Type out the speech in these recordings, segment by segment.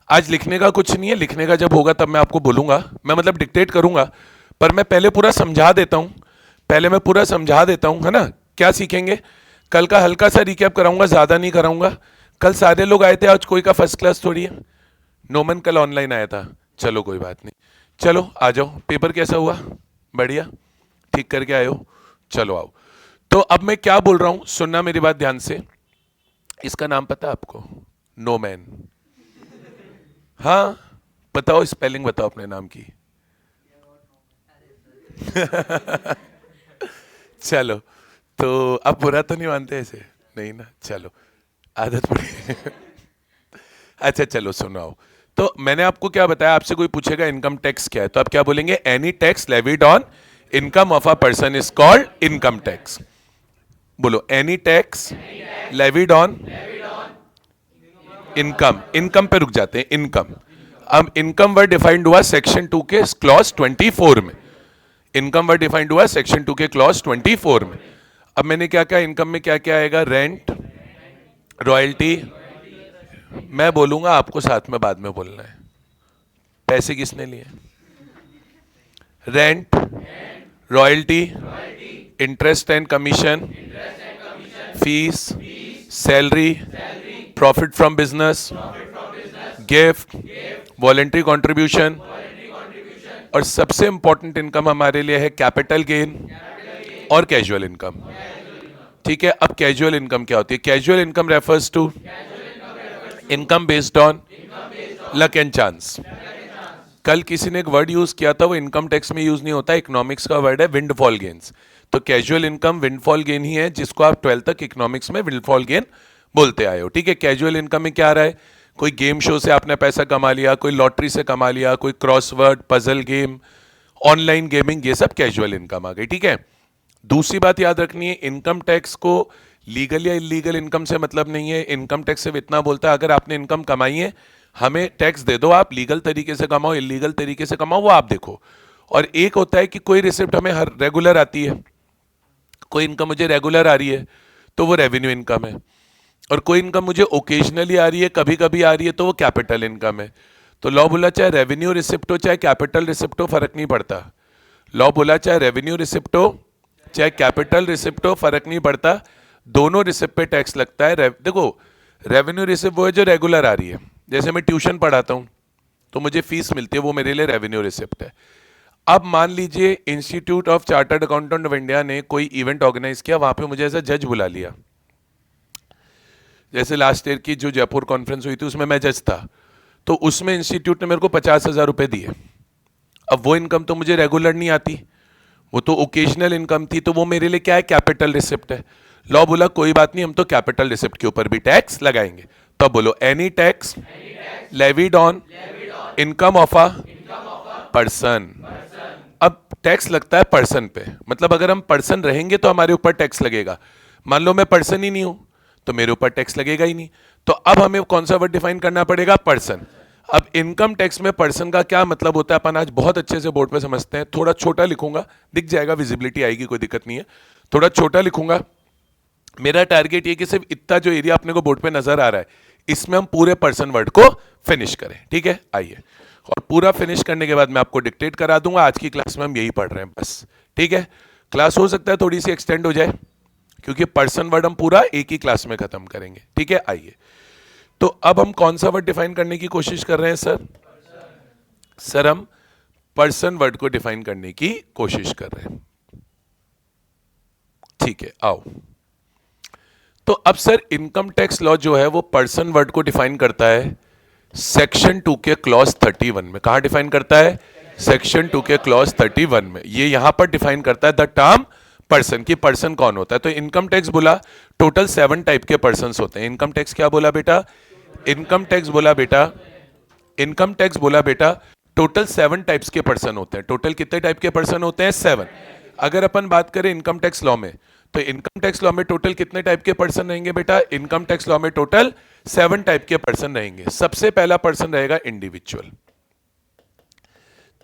आज लिखने का कुछ नहीं है, लिखने का जब होगा तब मैं आपको बोलूंगा, मैं मतलब डिक्टेट करूंगा, पर मैं पहले पूरा समझा देता हूं, पहले मैं पूरा समझा देता हूं, है ना। क्या सीखेंगे कल का, हल्का सा रिकैप कराऊंगा, ज्यादा नहीं कराऊंगा। कल सारे लोग आए थे, आज कोई का फर्स्ट क्लास थोड़ी है। नोमन कल ऑनलाइन आया था, चलो कोई बात नहीं। चलो आ जाओ, पेपर कैसा हुआ? बढ़िया, ठीक करके आए हो, चलो आओ। तो अब मैं क्या बोल रहा हूं, सुनना मेरी बात ध्यान से। इसका नाम पता है आपको? नोमैन। हाँ, बताओ, स्पेलिंग बताओ अपने नाम की। चलो, तो आप बुरा तो नहीं मानते ऐसे? नहीं ना, चलो, आदत पड़ी। अच्छा चलो सुनाओ। तो मैंने आपको क्या बताया, आपसे कोई पूछेगा इनकम टैक्स क्या है, तो आप क्या बोलेंगे? Any tax levied on income of a person is called income tax. बोलो, any tax levied on income, income पे रुक जाते हैं, इनकम। अब इनकम वर्ड डिफाइंड हुआ सेक्शन 2 के क्लॉज 24 में। इनकम वर्ड डिफाइंड हुआ सेक्शन 2 के क्लॉज 24 में। अब मैंने क्या क्या, इनकम में क्या क्या आएगा? रेंट, रॉयल्टी, मैं बोलूंगा आपको साथ में बाद में बोलना है। पैसे किसने लिए? Rent, royalty, interest and commission, fees, salary, profit from business, gift, voluntary contribution, और सबसे इंपॉर्टेंट इनकम हमारे लिए है कैपिटल गेन और कैजुअल इनकम। ठीक है, अब कैजुअल इनकम क्या होती है? Casual income refers to income based on luck and chance. कल किसी ने एक वर्ड यूज किया था, वो इनकम टैक्स में यूज नहीं होता, इकोनॉमिक्स का वर्ड है विंडफॉल गेन्स। तो कैजुअल इनकम विंडफॉल गेन ही है, जिसको आप 12th तक इकोनॉमिक्स में विंडफॉल गेन बोलते आए हो। ठीक है, कैजुअल इनकम में क्या आ रहा है? कोई गेम शो से आपने पैसा कमा लिया, कोई लॉटरी से कमा लिया, कोई crossword, puzzle game, online gaming, ये सब कैजुअल इनकम आ गई। ठीक है, दूसरी बात याद रखनी है, इनकम टैक्स को लीगल या इलीगल इनकम से मतलब नहीं है। इनकम टैक्स सिर्फ इतना बोलता है, अगर आपने इनकम कमाई है हमें टैक्स दे दो, आप लीगल तरीके से कमाओ इलीगल तरीके से कमाओ वो आप देखो। और एक होता है कि कोई रिसिप्ट हमें हर रेगुलर आती है, कोई इनकम मुझे रेगुलर आ रही है तो वो रेवेन्यू इनकम है, और कोई इनकम मुझे ओकेजनली आ रही है, कभी कभी आ रही है, तो वो कैपिटल इनकम है। तो लॉ बोला चाहे रेवेन्यू रिसिप्ट हो चाहे कैपिटल रिसिप्ट हो, फर्क नहीं पड़ता। लॉ बोला चाहे रेवेन्यू रिसिप्ट हो चाहे कैपिटल रिसिप्ट हो, फर्क नहीं पड़ता, दोनों रिसिप्ट पे टैक्स लगता है। देखो, रेवेन्यू रिसिप्ट वो है जो रेगुलर आ रही है, जैसे मैं ट्यूशन पढ़ाता हूं तो मुझे फीस मिलती है, वो मेरे लिए रेवेन्यू रिसिप्ट है। अब मान लीजिए institute of chartered accountant of India ने कोई इवेंट ऑर्गेनाइज किया, वहां पे मुझे एज अ जज बुला लिया, जैसे लास्ट ईयर की जो जयपुर कॉन्फ्रेंस हुई थी उसमें मैं जज था, तो उसमें इंस्टीट्यूट ने मेरे को 50,000 रुपए दिए। अब वो इनकम तो मुझे रेगुलर नहीं आती, वो तो ओकेजनल इनकम थी, तो वो मेरे लिए क्या है? कैपिटल रिसिप्ट है। लॉ बोला कोई बात नहीं, हम तो कैपिटल रिसिप्ट के ऊपर भी टैक्स लगाएंगे। तो बोलो, any tax levied on income of a person. अब टैक्स लगता है पर्सन पे, मतलब अगर हम पर्सन रहेंगे तो हमारे ऊपर टैक्स लगेगा। मान लो मैं पर्सन ही नहीं हूं तो मेरे ऊपर टैक्स लगेगा ही नहीं। तो अब हमें कौन सा वर्ड डिफाइन करना पड़ेगा? पर्सन। अब इनकम टैक्स में पर्सन का क्या मतलब होता है अपन आज बहुत अच्छे से बोर्ड पे समझते हैं। थोड़ा छोटा लिखूंगा, दिख जाएगा, विजिबिलिटी आएगी, कोई दिक्कत नहीं है। थोड़ा छोटा लिखूंगा, मेरा टारगेट ये कि सिर्फ इतना जो एरिया अपने को बोर्ड पे नजर आ रहा है इसमें हम पूरे पर्सन वर्ड को फिनिश करें। ठीक है, आइए, और पूरा फिनिश करने के बाद मैं आपको डिक्टेट करा दूंगा। आज की क्लास में हम यही पढ़ रहे हैं बस। ठीक है, क्लास हो सकता है थोड़ी सी एक्सटेंड हो जाए क्योंकि पर्सन वर्ड हम पूरा एक ही क्लास में खत्म करेंगे। ठीक है, आइए, तो अब हम कौन सा वर्ड डिफाइन करने की कोशिश कर रहे हैं सर? सर हम पर्सन वर्ड को डिफाइन करने की कोशिश कर रहे हैं। ठीक है, आओ। तो अब सर इनकम टैक्स लॉ जो है वो पर्सन वर्ड को डिफाइन करता है सेक्शन 2 के क्लॉज 31 में। कहां डिफाइन करता है? सेक्शन 2 के क्लॉज 31 में। ये यहां पर डिफाइन करता है द टर्म पर्सन, की पर्सन कौन होता है। तो इनकम टैक्स बोला टोटल 7 टाइप के पर्सन होते हैं। इनकम टैक्स क्या बोला बेटा? इनकम टैक्स बोला बेटा, इनकम टैक्स बोला बेटा टोटल 7 टाइप्स के पर्सन होते हैं। टोटल कितने टाइप के पर्सन होते हैं? 7। अगर अपन बात करें इनकम टैक्स लॉ में, तो इनकम टैक्स लॉ में टोटल कितने टाइप के पर्सन रहेंगे बेटा? इनकम टैक्स लॉ में टोटल 7 टाइप के पर्सन रहेंगे। सबसे पहला पर्सन रहेगा इंडिविजुअल।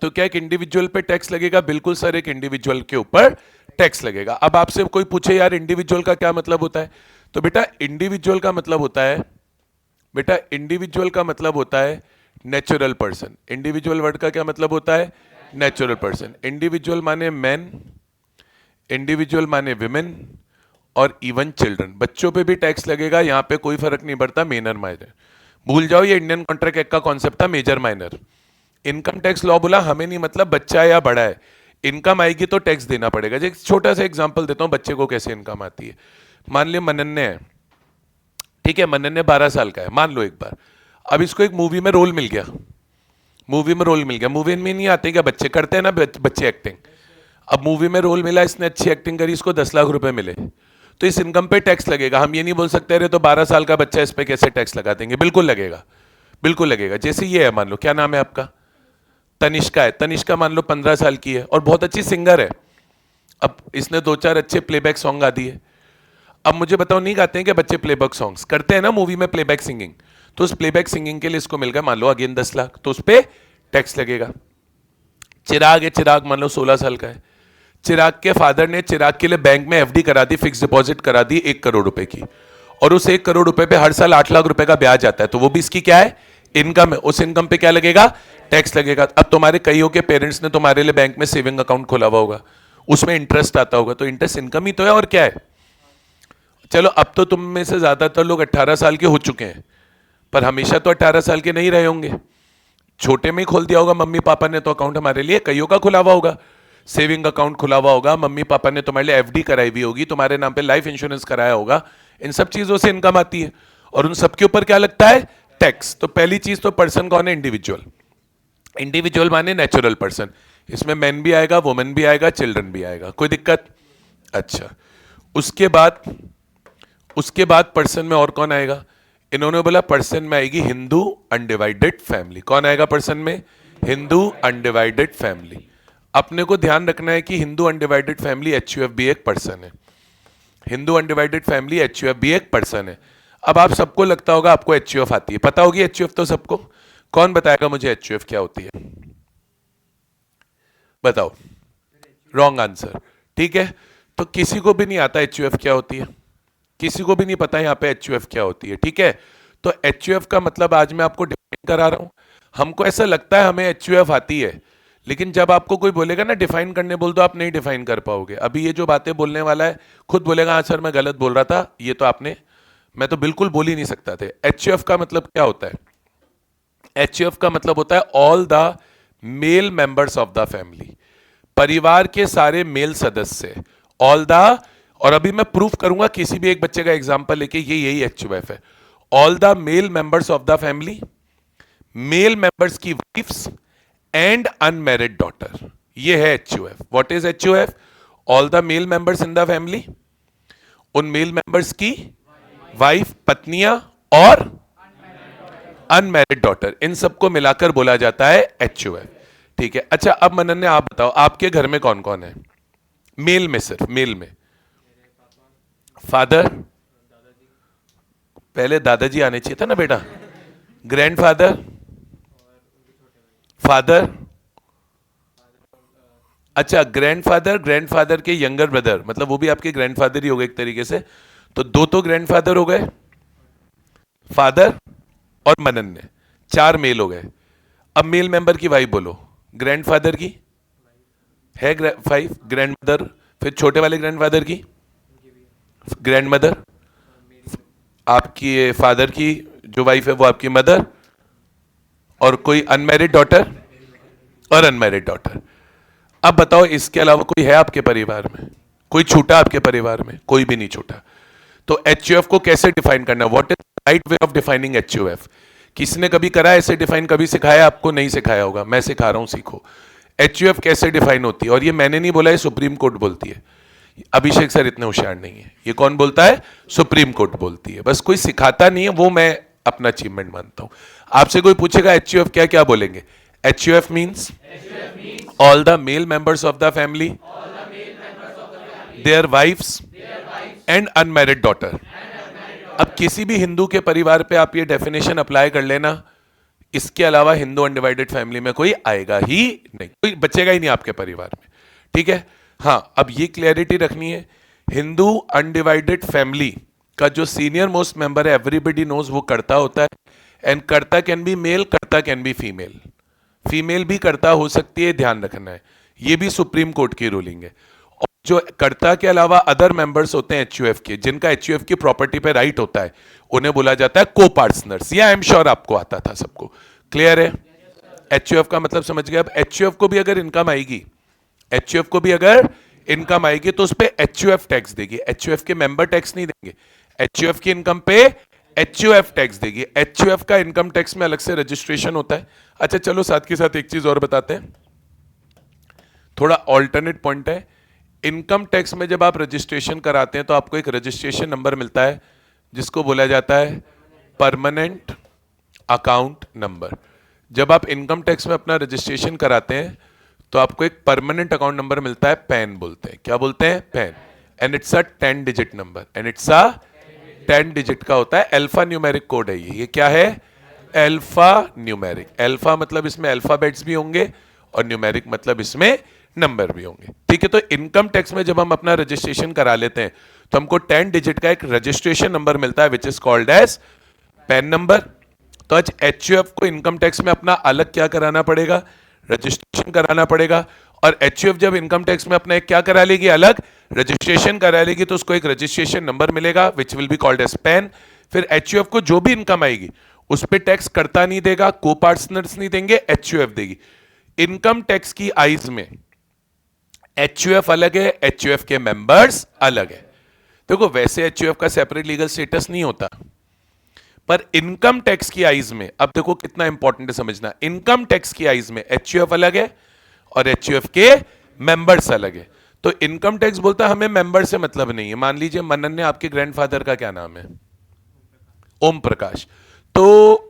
तो क्या एक इंडिविजुअल पे टैक्स लगेगा? बिल्कुल सर, एक इंडिविजुअल के ऊपर टैक्स लगेगा। अब आपसे कोई पूछे यार इंडिविजुअल का क्या मतलब होता है, तो बेटा इंडिविजुअल का मतलब होता है, बेटा इंडिविजुअल का मतलब होता है नेचुरल पर्सन। इंडिविजुअल वर्ड का क्या मतलब होता है? Natural person. इंडिविजुअल माने मैन, इंडिविजुअल माने विमेन और इवन चिल्ड्रन। बच्चों पे भी टैक्स लगेगा, यहां पे कोई फर्क नहीं पड़ता मेजर माइनर। भूल जाओ ये इंडियन कॉन्ट्रैक्ट एक्ट का कॉन्सेप्ट था major minor. Income tax law बोला हमें नहीं मतलब बच्चा या बड़ा है, इनकम आएगी तो टैक्स देना पड़ेगा। एक छोटा सा एग्जांपल देता हूं बच्चे को कैसे इनकम आती है। मान लिया मनन्ने है, ठीक है, मनन्ने 12 साल का है मान लो एक बार। अब इसको एक मूवी में रोल मिल गया, मूवी में रोल मिल गया। मूवी में नहीं आते क्या बच्चे, करते हैं ना बच्चे एक्टिंग। अब मूवी में रोल मिला, इसने अच्छी एक्टिंग करी, इसको 10 लाख रुपए मिले, तो इस इनकम पे टैक्स लगेगा। हम ये नहीं बोल सकते अरे तो 12 साल का बच्चा इस पे कैसे टैक्स लगा देंगे, बिल्कुल लगेगा, बिल्कुल लगेगा। जैसे ये है, मान लो क्या नाम है आपका, तनिष्का है। तनिष्का मान लो 15 साल की है और बहुत अच्छी सिंगर है। अब इसने 2-4 अच्छे प्लेबैक सॉन्ग गा दिए। अब मुझे बताओ, नहीं गाते हैं कि बच्चे प्लेबैक सॉन्ग्स करते हैं ना मूवी में प्लेबैक सिंगिंग, तो उस प्लेबैक सिंगिंग के लिए इसको मिल गया मान लो अगेन 10 लाख, तो उस पर टैक्स लगेगा। चिराग है, चिराग मान लो 16 साल का है। चिराग के फादर ने चिराग के लिए बैंक में एफडी करा दी, फिक्स डिपॉजिट करा दी 1 करोड़ रुपए की, और उस 1 करोड़ रुपए पे हर साल 8 लाख रुपए का ब्याज आता है, तो वो भी इसकी क्या है, इनकम है। उस इनकम पे क्या लगेगा, टैक्स लगेगा। अब तुम्हारे कईयों के पेरेंट्स ने तुम्हारे लिए बैंक में सेविंग अकाउंट खोला हुआ होगा, उसमें इंटरेस्ट आता होगा, तो इंटरेस्ट इनकम ही तो है और क्या है। चलो अब तो तुम में से ज्यादातर लोग 18 साल के हो चुके हैं, पर हमेशा तो 18 साल के नहीं रहे होंगे। छोटे में ही खोल दिया होगा मम्मी पापा ने तो अकाउंट हमारे लिए, कईयों का खुला हुआ होगा, सेविंग अकाउंट खुला हुआ होगा, मम्मी पापा ने तुम्हारे लिए एफडी कराई हुई होगी, तुम्हारे नाम पे लाइफ इंश्योरेंस कराया होगा। इन सब चीजों से इनकम आती है और उन सबके ऊपर क्या लगता है, टैक्स। तो पहली चीज तो पर्सन कौन है, इंडिविजुअल। इंडिविजुअल माने नेचुरल पर्सन, इसमें मैन भी आएगा, वुमेन भी आएगा, चिल्ड्रन भी आएगा, कोई दिक्कत। अच्छा, उसके बाद पर्सन में और कौन आएगा, इन्होंने बोला पर्सन में आएगी हिंदू अनडिवाइडेड फैमिली। कौन आएगा पर्सन में, हिंदू अनडिवाइडेड फैमिली। अपने को ध्यान रखना है कि हिंदू अनडिवाइडेड फैमिली एचयूएफ भी एक पर्सन है, हिंदू अनडिवाइडेड फैमिली एचयूएफ भी एक पर्सन है। अब आप सबको लगता होगा आपको एचयूएफ आती है, पता होगी एचयूएफ तो सबको। कौन बताएगा मुझे एचयूएफ क्या होती है, बताओ। रॉन्ग आंसर, ठीक है। तो किसी को भी नहीं आता एचयूएफ क्या होती है, किसी को भी नहीं पता यहां पे एचयूएफ क्या होती है, ठीक है। तो एचयूएफ का मतलब आज मैं आपको डिफाइन करा रहा हूं। हमको ऐसा लगता है हमें एचयूएफ आती है, लेकिन जब आपको कोई बोलेगा ना डिफाइन करने बोल दो, आप नहीं डिफाइन कर पाओगे। अभी ये जो बातें बोलने वाला है खुद बोलेगा हाँ सर मैं गलत बोल रहा था, ये तो आपने, मैं तो बिल्कुल बोल ही नहीं सकता थे। एचयूएफ का मतलब क्या होता है, एचयूएफ का मतलब होता है all the male members of the family, परिवार के सारे मेल सदस्य, ऑल द। और अभी मैं प्रूफ करूंगा किसी भी एक बच्चे का एग्जांपल लेके, ये यही एचयूएफ है। All the male members of the family, male members की वाइफ्स एंड अनमैरिड डॉटर, ये है HUF. What is HUF, all the male members in the family, उन मेल मेंबर्स की वाइफ पत्नियां और अनमैरिड डॉटर, इन सबको मिलाकर बोला जाता है एचयूएफ, ठीक है। अच्छा अब मनन ने आप बताओ आपके घर में कौन कौन है, मेल में, सिर्फ मेल में। फादर, पहले दादाजी आने चाहिए था ना बेटा। ग्रैंडफादर, फादर, अच्छा ग्रैंडफादर, ग्रैंडफादर के यंगर ब्रदर, मतलब वो भी आपके ग्रैंडफादर ही हो गए एक तरीके से। तो दो तो ग्रैंडफादर हो गए, फादर और मनन ने, 4 मेल हो गए। अब मेल मेंबर की वाइफ बोलो, ग्रैंडफादर की है 5, ग्रैंडमदर, फिर छोटे वाले ग्रैंडफादर की ग्रैंडमदर, आपकी फादर की जो वाइफ है वो आपकी मदर, और कोई अनमैरिड डॉटर और अनमैरिड डॉटर। अब बताओ इसके अलावा कोई है आपके परिवार में, कोई छूटा आपके परिवार में, कोई भी नहीं छूटा। तो एचयूएफ को कैसे डिफाइन करना, what is right way of defining HUF. किसी ने कभी करा ऐसे डिफाइन, कभी सिखाया आपको, नहीं सिखाया होगा, मैं सिखा रहा हूं, सीखो। एचयूएफ कैसे डिफाइन होती है, और ये मैंने नहीं बोला, ये सुप्रीम कोर्ट बोलती है। अभिषेक सर इतने होशियार नहीं है, ये कौन बोलता है, सुप्रीम कोर्ट बोलती है। बस कोई सिखाता नहीं है, वो मैं अपना अचीवमेंट मानता हूं। आपसे कोई पूछेगा एचयूएफ क्या, क्या बोलेंगे, HUF means all the male members of the family, their wives and unmarried daughter। अब किसी भी हिंदू के परिवार पे आप ये डेफिनेशन अप्लाई कर लेना, इसके अलावा हिंदू अनडिवाइडेड फैमिली में कोई आएगा ही नहीं, कोई बचेगा ही नहीं आपके परिवार में, ठीक है। हाँ अब ये क्लैरिटी रखनी है, हिंदू अनडिवाइडेड फैमिली का जो सीनियर मोस्ट मेंबर है, एवरीबडी नोज, वो करता होता है एंड कर्ता कैन बी मेल, कर्ता कैन बी फीमेल, फीमेल भी कर्ता हो सकती है, ध्यान रखना है, ये भी सुप्रीम कोर्ट की रूलिंग है। और जो कर्ता के अलावा अदर मेंबर्स होते हैं एचयूएफ के, जिनका एचयूएफ की प्रॉपर्टी पे राइट होता है, उन्हें बोला जाता है को पार्टनर्स। ये आई एम श्योर आपको आता था सबको, क्लियर है? एचयूएफ का मतलब समझ गए। अब एचयूएफ को भी अगर इनकम आएगी, एचयूएफ को भी अगर इनकम आएगी तो उस पर एचयूएफ टैक्स देगी, एचयूएफ के मेंबर टैक्स नहीं देंगे, एचयूएफ की इनकम पे एचयूएफ टैक्स देगी। एचयूएफ का इनकम टैक्स में अलग से रजिस्ट्रेशन होता है। अच्छा चलो साथ के साथ एक चीज और बताते हैं, थोड़ा ऑल्टरनेट पॉइंट है। इनकम टैक्स में जब आप रजिस्ट्रेशन कराते हैं तो आपको एक रजिस्ट्रेशन नंबर मिलता है जिसको बोला जाता है परमानेंट अकाउंट नंबर। जब आप इनकम टैक्स में अपना रजिस्ट्रेशन कराते हैं तो आपको एक परमानेंट अकाउंट नंबर मिलता है, पैन बोलते हैं। क्या बोलते हैं? Pan. And it's a 10 digit number, and it's a 10 digit का होता है, अल्फा न्यूमेरिक कोड है ये क्या है? Alpha numeric. अल्फा मतलब इसमें अल्फाबेट्स भी होंगे और न्यूमेरिक मतलब इसमें नंबर भी होंगे, ठीक है? तो इनकम टैक्स में जब हम अपना रजिस्ट्रेशन करा लेते हैं तो हमको 10 डिजिट का एक रजिस्ट्रेशन नंबर मिलता है which is called as PAN number. तो आज एचयूएफ को इनकम टैक्स में अपना अलग क्या कराना पड़ेगा? रजिस्ट्रेशन कराना पड़ेगा। और एचयूएफ जब इनकम टैक्स में अपना एक क्या करा लेगी? अलग रजिस्ट्रेशन करा लेगी, तो उसको एक रजिस्ट्रेशन नंबर मिलेगा which will be called as PAN. फिर एचयूएफ को जो भी इनकम आएगी उस पर टैक्स करता नहीं देगा, को पार्टनर्स नहीं देंगे, एचयूएफ देगी। इनकम टैक्स की आइज में एचयूएफ अलग है, एचयूएफ के मेंबर्स अलग है। देखो वैसे एचयूएफ का सेपरेट लीगल स्टेटस नहीं होता, पर इनकम टैक्स की आइज में, अब देखो कितना इंपॉर्टेंट है समझना, इनकम टैक्स की आइज में एचयूएफ अलग है और एचयूएफ के मेंबर्स अलग है। तो इनकम टैक्स बोलता है हमें मेंबर से मतलब नहीं है। मान लीजिए मनन ने, आपके ग्रैंडफादर का क्या नाम है? ओम प्रकाश। तो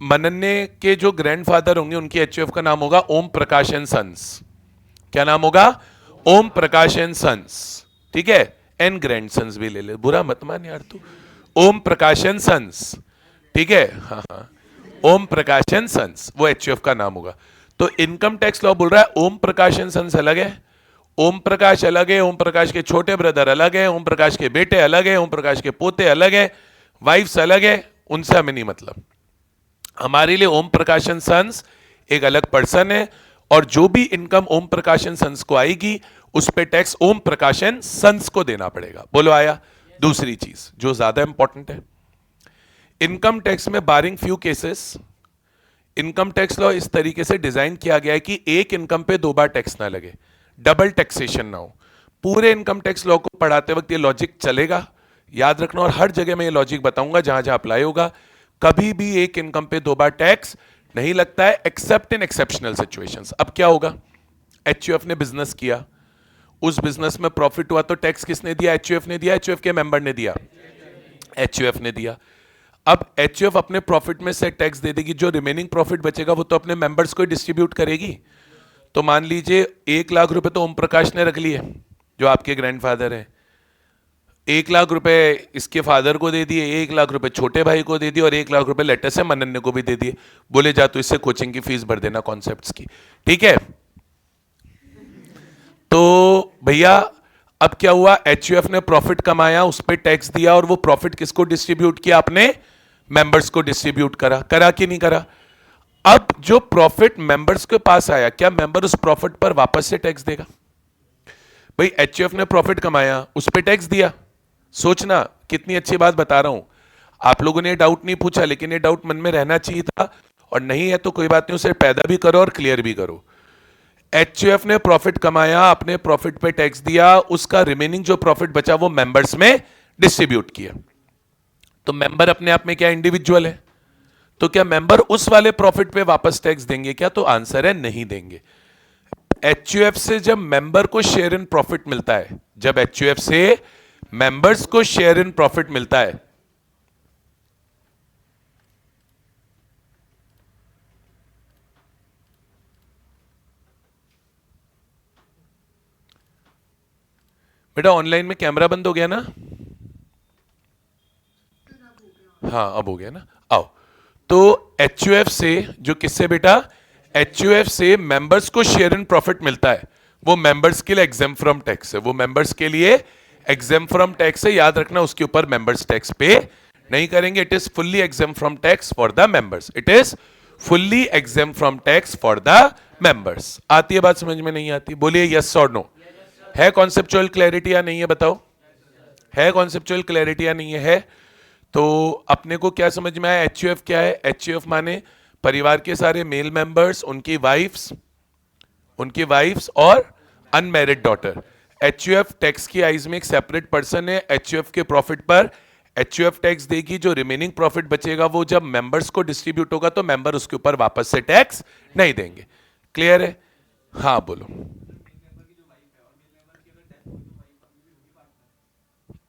मनन्ने के जो ग्रैंडफादर होंगे उनकी एचयूएफ का नाम होगा ओम प्रकाश एंड सन्स। क्या नाम होगा? ओम प्रकाश एंड सन्स, ठीक है? एंड ग्रैंड सन्स भी ले ले, बुरा मत मान यार तू। ओम प्रकाश एंड सन्स, ठीक है? हाँ हाँ, ओम प्रकाश एंड सन्स, वो एचयूएफ का नाम होगा। तो इनकम टैक्स लॉ बोल रहा है ओम प्रकाश एंड सन्स अलग है, ओम प्रकाश अलग है, ओम प्रकाश के छोटे ब्रदर अलग है, ओम प्रकाश के बेटे अलग है, ओम प्रकाश के पोते अलग है, वाइफ्स अलग है, उनसे हमें नहीं मतलब। हमारे लिए ओम प्रकाश एंड सन्स एक अलग पर्सन है, और जो भी income Om Prakash and Sons को आएगी उस पे tax Om Prakash and Sons को देना पड़ेगा। बोलो आया? दूसरी चीज जो ज्यादा इंपॉर्टेंट है, इनकम टैक्स में barring few cases, income tax law इस तरीके से डिजाइन किया गया है कि एक इनकम पे दो बार टैक्स ना लगे, डबल टैक्सेशन ना हो। पूरे इनकम टैक्स लॉ को पढ़ाते वक्त ये लॉजिक चलेगा, याद रखना, और हर जगह मैं ये लॉजिक बताऊंगा जहां जहां अप्लाई होगा। कभी भी एक इनकम पे दो बार टैक्स नहीं लगता है एक्सेप्ट इन एक्सेप्शनल सिचुएशंस। अब क्या होगा? एचयूएफ ने बिजनेस किया, उस बिजनेस में प्रॉफिट हुआ, तो टैक्स किसने दिया? एचयूएफ ने दिया, एचयूएफ के मेंबर ने दिया, एचयूएफ ने दिया। अब एचयूएफ अपने प्रॉफिट में से टैक्स दे देगी, जो रिमेनिंग प्रॉफिट बचेगा वो तो अपने मेंबर्स को डिस्ट्रीब्यूट करेगी। तो मान लीजिए 1 लाख रुपए तो ओम प्रकाश ने रख लिए, जो आपके ग्रैंडफादर हैं, 1 लाख रुपए इसके फादर को दे दिए, 1 लाख रुपए छोटे भाई को दे दिए, और 1 लाख रुपए लेटर से मनन्ने को भी दे दिए। बोले जा तो इससे कोचिंग की फीस भर देना कॉन्सेप्ट्स की, ठीक है? तो भैया अब क्या हुआ? एचयूएफ ने प्रॉफिट कमाया, उस पर टैक्स दिया, और वो प्रॉफिट किसको डिस्ट्रीब्यूट किया? अपने मेंबर्स को डिस्ट्रीब्यूट करा। करा कि नहीं करा? अब जो प्रॉफिट मेंबर्स के पास आया, क्या मेंबर उस प्रॉफिट पर वापस से टैक्स देगा? भाई एचयूएफ ने प्रॉफिट कमाया, उस पर टैक्स दिया। सोचना कितनी अच्छी बात बता रहा हूं। आप लोगों ने डाउट नहीं पूछा, लेकिन ये डाउट मन में रहना चाहिए था, और नहीं है तो कोई बात नहीं, उसे पैदा भी करो और क्लियर भी करो। एचयूएफ ने प्रॉफिट कमाया, अपने प्रॉफिट पे टैक्स दिया, उसका रिमेनिंग जो प्रॉफिट बचा वो मेंबर्स में डिस्ट्रीब्यूट किया। तो मेंबर अपने आप में क्या इंडिविजुअल है? तो क्या मेंबर उस वाले प्रॉफिट पे वापस टैक्स देंगे क्या? तो आंसर है नहीं देंगे। एचयूएफ से जब मेंबर को शेयर इन प्रॉफिट मिलता है, जब एचयूएफ से मेंबर्स को शेयर इन प्रॉफिट मिलता है, बेटा ऑनलाइन में कैमरा बंद हो गया ना? हाँ अब हो गया ना? आओ। तो एचयूएफ से जो किससे बेटा? एचयूएफ से मेंबर्स को शेयर इन प्रॉफिट मिलता है, वो मेंबर्स के लिए एग्जेम फ्रॉम टैक्स है, वो मेंबर्स के लिए एग्जेम फ्रॉम टैक्स है। याद रखना उसके ऊपर मेंबर्स टैक्स पे नहीं करेंगे, it is fully exempt from tax for the members, it is fully exempt from tax for the members. आती है बात समझ में? नहीं आती? बोलिए यस और नो। है कॉन्सेप्चुअल क्लैरिटी या नहीं है? बताओ, है कॉन्सेप्चुअल क्लैरिटी या नहीं है? तो अपने को क्या समझ में आया? एचयूएफ क्या है? एचयूएफ माने परिवार के सारे मेल मेंबर्स, उनकी वाइफ्स और अनमैरिड डॉटर। एचयूएफ टैक्स की आइज में एक सेपरेट पर्सन है। एचयूएफ के प्रॉफिट पर एचयूएफ टैक्स देगी, जो रिमेनिंग प्रॉफिट बचेगा वो जब मेंबर्स को डिस्ट्रीब्यूट होगा तो मेंबर उसके ऊपर वापस से टैक्स नहीं देंगे। क्लियर है? हाँ बोलो।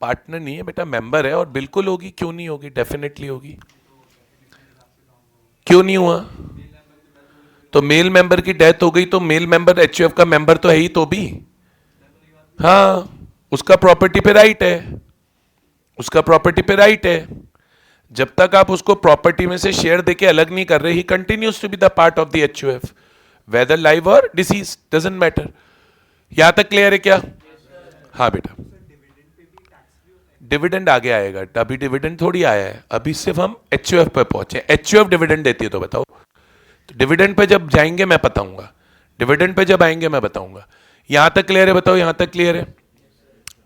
पार्टनर नहीं है बेटा, मेंबर है, और बिल्कुल होगी, क्यों नहीं होगी, डेफिनेटली होगी। क्यों नहीं हुआ? तो मेल मेंबर की डेथ हो गई तो मेल मेंबर एचयूएफ का मेंबर तो है ही तो भी, हाँ, उसका प्रॉपर्टी पे राइट है, उसका प्रॉपर्टी पे राइट है। जब तक आप उसको प्रॉपर्टी में से शेयर देके अलग नहीं कर रहे, ही continues to be the part of the HUF, whether live or dies, doesn't matter. यहां तक क्लियर है क्या? हाँ बेटा। डिविडेंड आगे आएगा, अभी डिविडेंड थोड़ी आया है, अभी सिर्फ हम एचयूएफ पे पहुंचे। एचयूएफ डिविडेंड देती है तो बताओ। तो डिविडेंड पे जब जाएंगे मैं बताऊंगा, डिविडेंड पे जब आएंगे मैं बताऊंगा। यहां तक क्लियर है? बताओ यहां तक क्लियर है?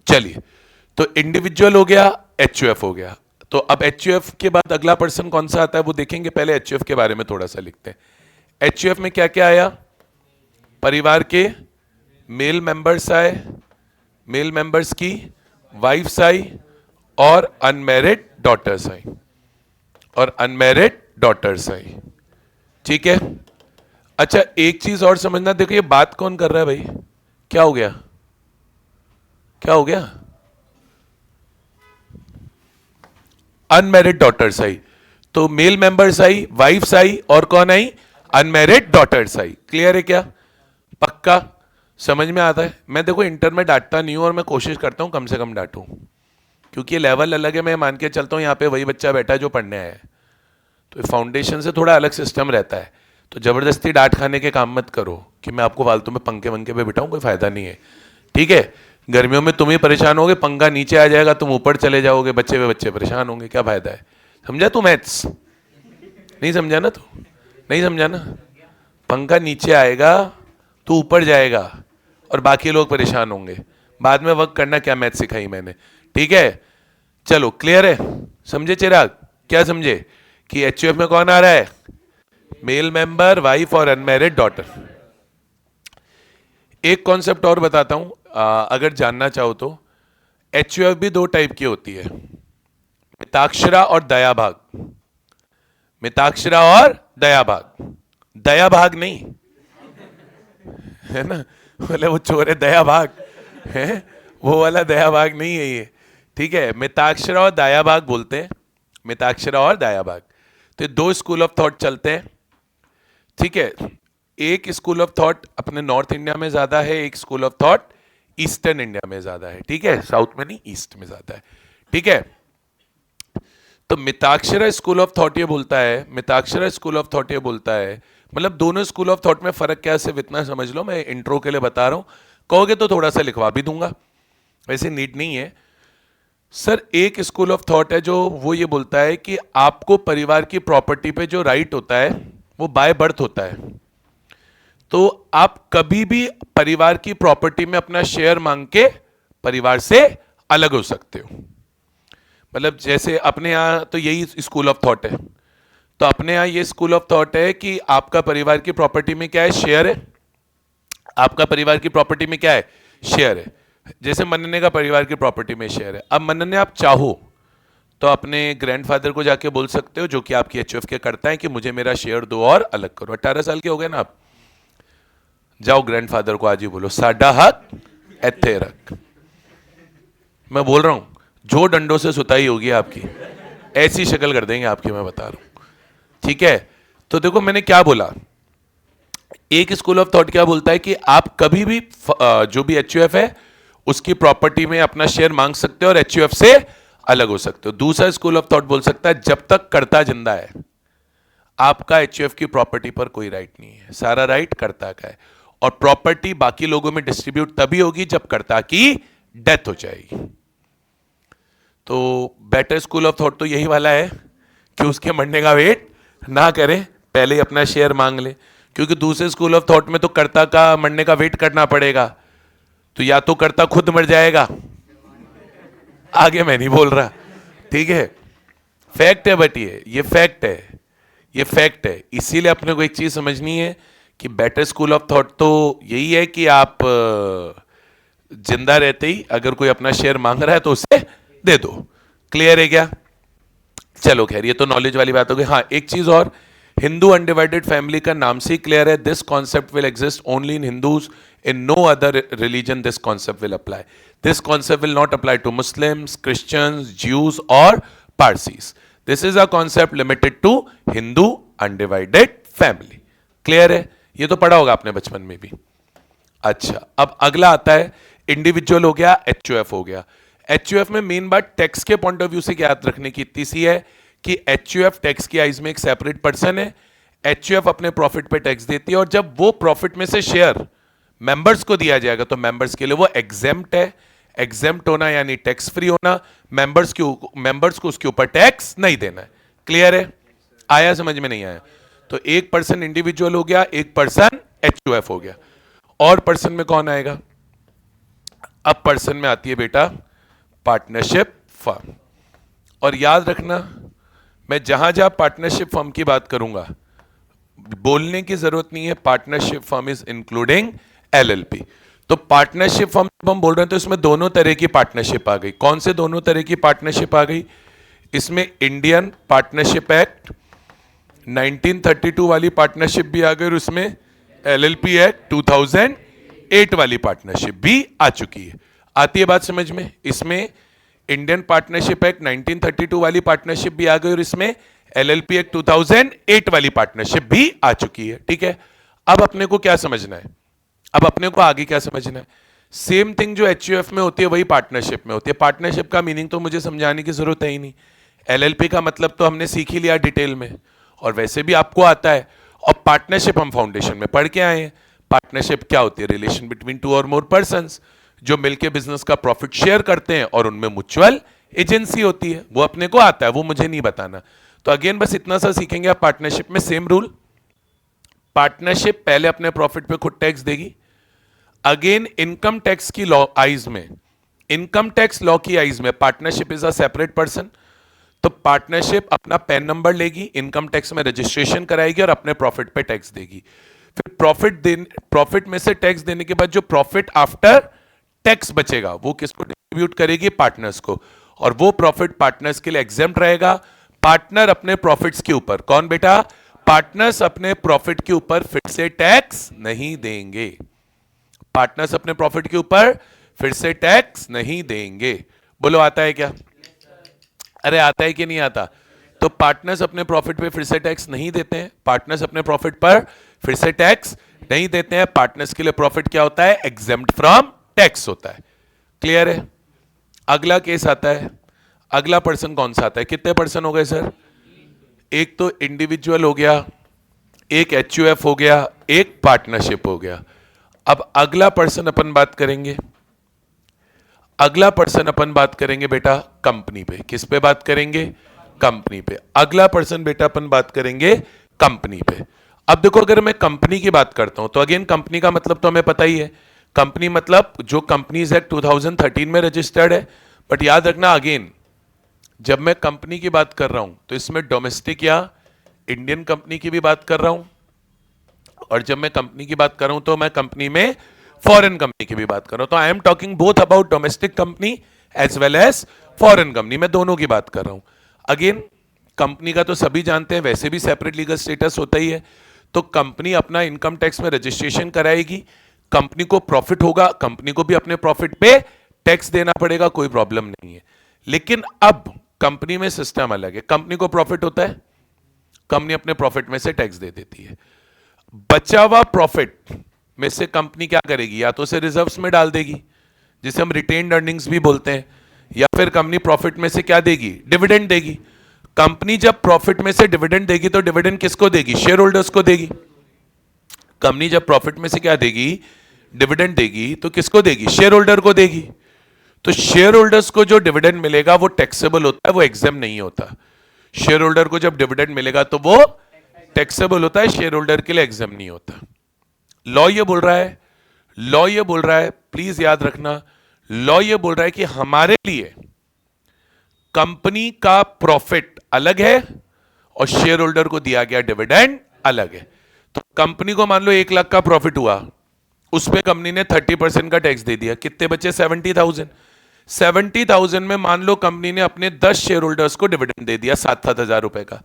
चलिए, तो इंडिविजुअल हो गया, एचयूएफ हो गया। तो अब एचयूएफ के बाद अगला पर्सन कौन सा आता है वो देखेंगे। पहले एचयूएफ के बारे में थोड़ा सा लिखते हैं। एचयूएफ में क्या क्या आया? परिवार के मेल मेंबर्स आए, मेल मेंबर्स की वाइफ्स आई, और अनमैरिड डॉटर्स आई, और अनमैरिड डॉटर्स आई। ठीक है? अच्छा, एक चीज और समझना, देखो ये बात कौन कर रहा है भाई? क्या हो गया? क्या हो गया? अनमैरिड डॉटर्स आई, तो मेल मेंबर्स आई, वाइफ्स आई, और कौन आई? अनमैरिड डॉटर्स आई। क्लियर है क्या? पक्का समझ में आता है? मैं देखो इंटर में डांटता नहीं हूं, और मैं कोशिश करता हूं कम से कम डांटूं, क्योंकि ये लेवल अलग है। मैं मान के चलता हूं यहाँ पे वही बच्चा बैठा है जो पढ़ने आया है, तो फाउंडेशन से थोड़ा अलग सिस्टम रहता है। तो जबरदस्ती डांट खाने के काम मत करो कि मैं आपको फालतू में पंखे वंखे पे बिठाऊं, कोई फायदा नहीं है। ठीक है? गर्मियों में तुम ही परेशान होगे, पंखा नीचे आ जाएगा, तुम ऊपर चले जाओगे, बच्चे पे बच्चे परेशान होंगे, क्या फायदा है? समझा तू मैथ्स? नहीं समझा ना तू? नहीं समझा ना? पंखा नीचे आएगा, तू ऊपर जाएगा, और बाकी लोग परेशान होंगे। बाद में वर्क करना, क्या मैथ सिखाई मैंने। ठीक है? चलो क्लियर है? समझे चिराग? क्या समझे कि एचयूएफ में कौन आ रहा है? मेल मेंबर, वाइफ और अनमैरिड डॉटर। एक कॉन्सेप्ट और बताता हूं, अगर जानना चाहो तो। एचयूएफ भी दो टाइप की होती है, मिताक्षरा और दया भाग। मिताक्षरा और दया भाग, दया भाग नहीं है ना, बोले वो चोर है दया भाग है, वो वाला दया भाग नहीं है ये। ठीक है? मिताक्षरा और दया भाग बोलते हैं, मिताक्षरा और दया भाग। तो दो स्कूल ऑफ थॉट चलते हैं। ठीक है? एक स्कूल ऑफ थॉट अपने नॉर्थ इंडिया में ज्यादा है, एक school of thought eastern India में ज्यादा है। ठीक है? साउथ में नहीं, ईस्ट में ज्यादा है। ठीक है? तो मिताक्षरा स्कूल ऑफ थॉट ये बोलता है, मिताक्षरा स्कूल ऑफ थॉट ये बोलता है, मतलब दोनों स्कूल ऑफ थॉट में फर्क क्या है सिर्फ इतना समझ लो, मैं इंट्रो के लिए बता रहा हूं, कहोगे तो थोड़ा सा लिखवा भी दूंगा, वैसे नीट नहीं है सर। एक स्कूल ऑफ थॉट है जो वो ये बोलता है कि आपको परिवार की प्रॉपर्टी पे जो राइट होता है वो बाय बर्थ होता है, तो आप कभी भी परिवार की प्रॉपर्टी में अपना शेयर मांग के परिवार से अलग हो सकते हो। मतलब जैसे अपने यहां तो यही स्कूल ऑफ थॉट है, तो अपने यहां ये स्कूल ऑफ थॉट है कि आपका परिवार की प्रॉपर्टी में क्या है? शेयर है। आपका परिवार की प्रॉपर्टी में क्या है? शेयर है। जैसे मनन्ने का परिवार की प्रॉपर्टी में शेयर है। अब मनन्ने आप चाहो तो अपने ग्रैंडफादर को जाके बोल सकते हो, जो कि आपकी एचयूएफ के करता है, कि मुझे मेरा शेयर दो और अलग करो। 18 साल के हो गए ना आप, जाओ ग्रैंडफादर को आज ही बोलो साडा हक एथे रख। मैं बोल रहा हूं, जो डंडों से सुताई होगी आपकी, ऐसी शक्ल कर देंगे आपकी, मैं बता रहा हूं। ठीक है? तो देखो मैंने क्या बोला, एक स्कूल ऑफ थॉट क्या बोलता है कि आप कभी भी जो भी एचयूएफ है उसकी प्रॉपर्टी में अपना शेयर मांग सकते हो और एचयूएफ से अलग हो सकते हो। दूसरा स्कूल ऑफ थॉट बोल सकता है जब तक कर्ता जिंदा है आपका एचयूएफ की प्रॉपर्टी पर कोई राइट नहीं है, सारा राइट कर्ता का है, और प्रॉपर्टी बाकी लोगों में डिस्ट्रीब्यूट तभी होगी जब कर्ता की डेथ हो जाएगी। तो बेटर स्कूल ऑफ थॉट तो यही वाला है कि उसके मरने का वेट ना करें, पहले ही अपना शेयर मांग ले, क्योंकि दूसरे स्कूल ऑफ थॉट में तो कर्ता का मरने का वेट करना पड़ेगा, तो या तो कर्ता खुद मर जाएगा, आगे मैं नहीं बोल रहा, ठीक है, फैक्ट है, बट ये फैक्ट है, ये फैक्ट है। इसीलिए अपने को एक चीज समझनी है कि बेटर स्कूल ऑफ थॉट तो यही है कि आप जिंदा रहते ही अगर कोई अपना शेयर मांग रहा है तो उसे दे दो। क्लियर है क्या? चलो खैर, ये तो नॉलेज वाली बात हो गई। हाँ, एक चीज और, हिंदू अनडिवाइडेड फैमिली का नाम से ही क्लियर है, this concept will exist only in Hindus, in no other religion this concept will apply. This concept will not apply to Muslims, Christians, Jews और Parsis. This is a concept limited to Hindu undivided family. Clear है? ये तो पढ़ा होगा आपने बचपन में भी। अच्छा, अब अगला आता है इंडिविजुअल हो गया, एचयूएफ हो गया। एचयूएफ में मेन बात टैक्स के पॉइंट ऑफ व्यू से क्या याद रखने की इतनी सी है कि एचयूएफ टैक्स की आइज में एक सेपरेट पर्सन है। एचयूएफ अपने प्रॉफिट पे टैक्स देती है और जब वो प्रॉफिट में से शेयर मेंबर्स को दिया जाएगा तो मेंबर्स के लिए वो एग्जेम्प्ट है। एग्जेम्प्ट होना यानी टैक्स फ्री होना, मेंबर्स को उसके ऊपर टैक्स नहीं देना है। क्लियर है? आया समझ में? नहीं आया? तो एक पर्सन इंडिविजुअल हो गया, एक पर्सन एचयूएफ हो गया। और पर्सन में कौन आएगा? अब पर्सन में आती है बेटा पार्टनरशिप फर्म। और याद रखना, मैं जहां जहां पार्टनरशिप फर्म की बात करूंगा बोलने की जरूरत नहीं है partnership firm is including LLP. तो पार्टनरशिप फर्म जब हम बोल रहे हैं तो इसमें दोनों तरह की पार्टनरशिप आ गई। कौन से दोनों तरह की पार्टनरशिप आ गई? इसमें इंडियन पार्टनरशिप एक्ट 1932 वाली पार्टनरशिप भी आ गई और उसमें एलएलपी एक्ट 2008 वाली पार्टनरशिप भी आ चुकी है। आती है बात समझ में? इसमें इंडियन पार्टनरशिप एक्ट 1932 वाली पार्टनरशिप भी आ गई और इसमें एलएलपी एक्ट 2008 वाली पार्टनरशिप भी आ चुकी है। ठीक है, अब अपने को क्या समझना है? अब अपने को आगे क्या समझना है? सेम थिंग जो एचयूएफ में होती है वही पार्टनरशिप में होती है। पार्टनरशिप का मीनिंग तो मुझे समझाने की जरूरत है ही नहीं। एलएलपी का मतलब तो हमने सीख ही लिया डिटेल में, और वैसे भी आपको आता है। और पार्टनरशिप हम फाउंडेशन में पढ़ के आए हैं। पार्टनरशिप क्या होती है? रिलेशन बिटवीन टू और मोर पर्संस जो मिलकर बिजनेस का प्रॉफिट शेयर करते हैं और उनमें म्यूचुअल एजेंसी होती है। वो अपने को आता है, वो मुझे नहीं बताना। तो अगेन बस इतना सा सीखेंगे आप पार्टनरशिप में। सेम रूल, पार्टनरशिप पहले अपने प्रॉफिट पे खुद टैक्स देगी। अगेन इनकम टैक्स की लॉ आइज में, इनकम टैक्स लॉ की आइज में partnership is a separate person. तो पार्टनरशिप अपना पैन नंबर लेगी, इनकम टैक्स में रजिस्ट्रेशन कराएगी और अपने प्रॉफिट पे टैक्स देगी। फिर प्रॉफिट में से टैक्स देने के बाद जो प्रॉफिट आफ्टर टैक्स बचेगा वो किसको डिस्ट्रीब्यूट करेगी? पार्टनर्स को। और वो प्रॉफिट पार्टनर्स के लिए एग्जेम्प्ट रहेगा। पार्टनर अपने प्रॉफिट्स के ऊपर, कौन बेटा? पार्टनर्स अपने प्रॉफिट के ऊपर फिर से टैक्स नहीं देंगे। पार्टनर्स अपने प्रॉफिट के ऊपर फिर से टैक्स नहीं देंगे। बोलो आता है क्या? अरे आता है कि नहीं आता? तो पार्टनर्स अपने प्रॉफिट पे फिर से टैक्स नहीं देते हैं। पार्टनर्स अपने प्रॉफिट पर फिर से टैक्स नहीं देते हैं। पार्टनर्स के लिए प्रॉफिट क्या होता है? एग्जेम्प्ट फ्रॉम टैक्स होता है। क्लियर है? अगला केस आता है। अगला पर्सन कौन सा आता है? कितने पर्सन हो गए सर? एक तो इंडिविजुअल हो गया, एक एचयूएफ हो गया, एक पार्टनरशिप हो गया। अब अगला पर्सन अपन बात करेंगे, अगला पर्सन अपन बात करेंगे बेटा कंपनी पे। किस पे बात करेंगे? कंपनी पे। अगला पर्सन बेटा अपन बात करेंगे कंपनी पे। अब देखो, अगर मैं कंपनी की बात करता हूं तो अगेन कंपनी का मतलब तो हमें पता ही है। कंपनी मतलब जो कंपनीज एक्ट 2013 में रजिस्टर्ड है। बट याद रखना अगेन, जब मैं कंपनी की बात कर रहा हूं तो इसमें डोमेस्टिक या इंडियन कंपनी की भी बात कर रहा हूं, और जब मैं कंपनी की बात कर रहा हूं तो मैं कंपनी में फॉरेन कंपनी की भी बात कर रहा हूं। तो I am talking both about domestic company as well as foreign company. मैं दोनों की बात कर रहा हूं। अगेन कंपनी का तो सभी जानते हैं, वैसे भी सेपरेट लीगल स्टेटस होता ही है। तो कंपनी अपना इनकम टैक्स में रजिस्ट्रेशन कराएगी। कंपनी को प्रॉफिट होगा, कंपनी को भी अपने प्रॉफिट पे टैक्स देना पड़ेगा, कोई प्रॉब्लम नहीं है। लेकिन अब कंपनी में सिस्टम अलग है। कंपनी को प्रॉफिट होता है, कंपनी अपने प्रॉफिट में से टैक्स दे देती है। बचा हुआ प्रॉफिट में से कंपनी क्या करेगी? या तो उसे रिजर्व्स में डाल देगी, जिसे हम रिटेन्ड अर्निंग्स भी बोलते हैं, या फिर कंपनी प्रॉफिट में से क्या देगी? डिविडेंड देगी। कंपनी जब प्रॉफिट में से डिविडेंड देगी तो डिविडेंड किसको देगी? शेयर होल्डर्स को देगी। कंपनी जब प्रॉफिट में से क्या देगी? डिविडेंड देगी, तो किसको देगी? शेयर होल्डर को देगी। तो शेयर होल्डर्स को जो डिविडेंड मिलेगा वो टैक्सेबल होता है, वो एग्जाम नहीं होता। शेयर होल्डर को जब डिविडेंड मिलेगा तो वो टैक्सेबल होता है, शेयर होल्डर के लिए एग्जाम नहीं होता। लॉ ये बोल रहा है, लॉ ये बोल रहा है, प्लीज याद रखना, लॉ ये बोल रहा है कि हमारे लिए कंपनी का प्रॉफिट अलग है और शेयर होल्डर को दिया गया डिविडेंड अलग है। तो कंपनी को मान लो 1 लाख का प्रॉफिट हुआ, उस पे कंपनी ने 30% का टैक्स दे दिया, कितने बचे 70,000। 70,000 में मान लो कंपनी ने अपने 10 शेयर होल्डर्स को डिविडेंड दे दिया 7,000 रुपए का,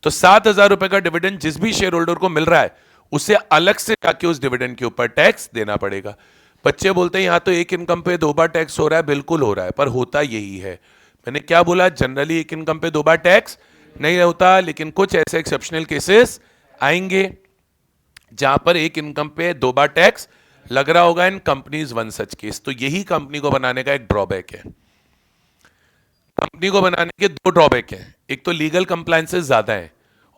तो 7,000 रुपए का डिविडेंड जिस भी शेयर होल्डर को मिल रहा है उसे अलग से जाके उस डिविडेंड के ऊपर टैक्स देना पड़ेगा। बच्चे बोलते हैं यहां तो एक इनकम पे 2 बार टैक्स हो रहा है, बिल्कुल हो रहा है, पर होता यही है। मैंने क्या बोला, जनरली एक इनकम पे 2 बार टैक्स नहीं होता, लेकिन कुछ ऐसे एक्सेप्शनल केसेस आएंगे जहां पर एक इनकम पे 2 बार टैक्स लग रहा होगा, इन कंपनीज वन सच केस। तो यही कंपनी को बनाने का एक ड्रॉबैक है। कंपनी को बनाने के 2 ड्रॉबैक हैं, एक तो लीगल कंप्लायंसेस ज्यादा है,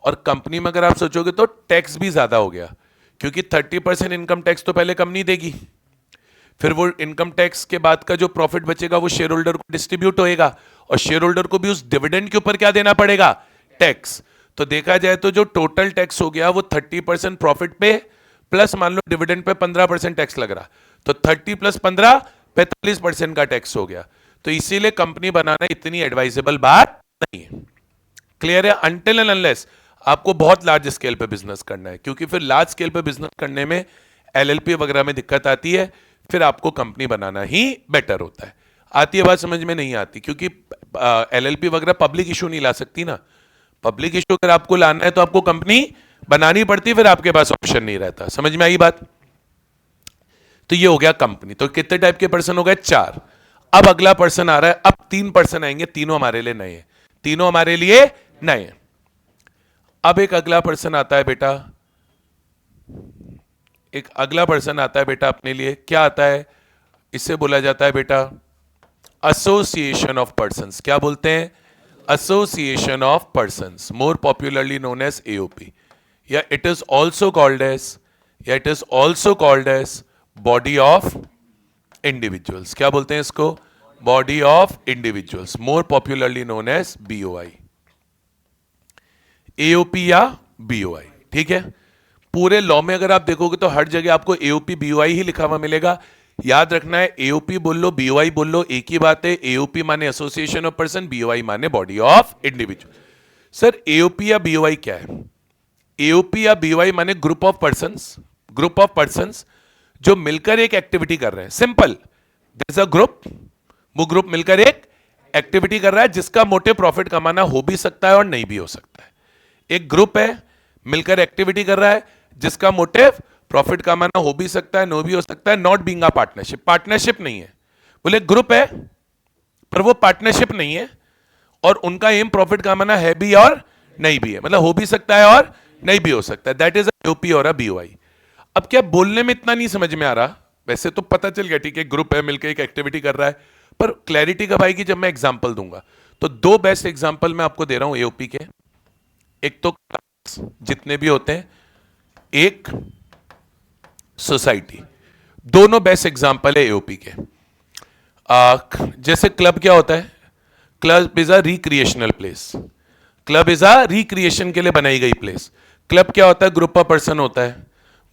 और कंपनी में अगर आप सोचोगे तो टैक्स भी ज्यादा हो गया, क्योंकि 30% इनकम टैक्स तो पहले कंपनी देगी, फिर वो इनकम टैक्स के बाद का जो प्रॉफिट बचेगा वो शेयर होल्डर को डिस्ट्रीब्यूट होएगा, और शेयर होल्डर को भी उस डिविडेंड के ऊपर क्या देना पड़ेगा, टैक्स। तो देखा जाए तो जो टोटल टैक्स हो गया वो 30% प्रॉफिट पे प्लस मान लो डिविडेंड पे 15% टैक्स लग रहा, तो 30 + 15 45% का टैक्स हो गया। तो इसीलिए कंपनी बनाना इतनी एडवाइजेबल बात नहीं है। क्लियर है? अनटिल एंड अनलेस आपको बहुत लार्ज स्केल पे बिजनेस करना है, क्योंकि फिर लार्ज स्केल पे बिजनेस करने में एलएलपी वगैरह में दिक्कत आती है, फिर आपको कंपनी बनाना ही बेटर होता है। आती है बात समझ में? नहीं आती, क्योंकि एलएलपी वगैरह पब्लिक इशू नहीं ला सकती ना। पब्लिक इशू अगर आपको लाना है तो आपको कंपनी बनानी पड़ती, फिर आपके पास ऑप्शन नहीं रहता। समझ में आई बात? तो ये हो गया कंपनी। तो कितने टाइप के पर्सन हो गए? 4। अब अगला पर्सन आ रहा है, अब 3 पर्सन आएंगे, तीनों हमारे लिए नए हैं, तीनों हमारे लिए नए हैं। अब एक अगला पर्सन आता है बेटा, एक अगला पर्सन आता है बेटा अपने लिए, क्या आता है? इससे बोला जाता है बेटा एसोसिएशन ऑफ पर्संस। क्या बोलते हैं? Association of persons, more popularly known as AOP, या it is also called as, या it is also called as body of individuals. क्या बोलते हैं इसको? Body of individuals, more popularly known as BOI, AOP या बीओआई। ठीक है? पूरे लॉ में अगर आप देखोगे तो हर जगह आपको एओपी बीओआई ही लिखा हुआ मिलेगा। याद रखना है, एओपी बोल लो बीओआई बोल लो एक ही बात है। एओपी माने एसोसिएशन ऑफ पर्सन, बीओआई माने body of individual. Sir AOP या बीओआई क्या है? एओपी या बीओआई माने group of persons, group of persons जो मिलकर एक एक्टिविटी कर रहे हैं। सिंपल, दिस अ ग्रुप, वो ग्रुप मिलकर एक एक्टिविटी कर रहा है जिसका मोटिव प्रॉफिट कमाना हो भी सकता है और नहीं भी हो सकता है। एक ग्रुप है, मिलकर एक्टिविटी कर रहा है जिसका मोटिव प्रॉफिट कमाना हो भी सकता है, नो भी हो सकता है, not being a partnership. Partnership नहीं है, बोले ग्रुप है पर वो पार्टनरशिप नहीं है, और उनका एम प्रॉफिट कमाना है भी और नहीं भी है, मतलब हो भी सकता है और नहीं भी हो सकता है। दैट इज अ एओपी और अ बीओआई। अब क्या बोलने में इतना नहीं समझ में आ रहा? वैसे तो पता चल गया, ठीक है, ग्रुप है, मिलकर एक एक्टिविटी कर रहा है, पर क्लैरिटी कब आएगी? जब मैं एग्जांपल दूंगा। तो 2 बेस्ट एग्जांपल मैं आपको दे रहा हूं एओपी के। एक तो जितने भी होते हैं, एक सोसाइटी, दोनों बेस्ट एग्जांपल है एओपी के। जैसे क्लब क्या होता है? Club is a recreational place, club is a recreation के लिए बनाई गई प्लेस। क्लब क्या होता है? ग्रुप ऑफ पर्सन होता है,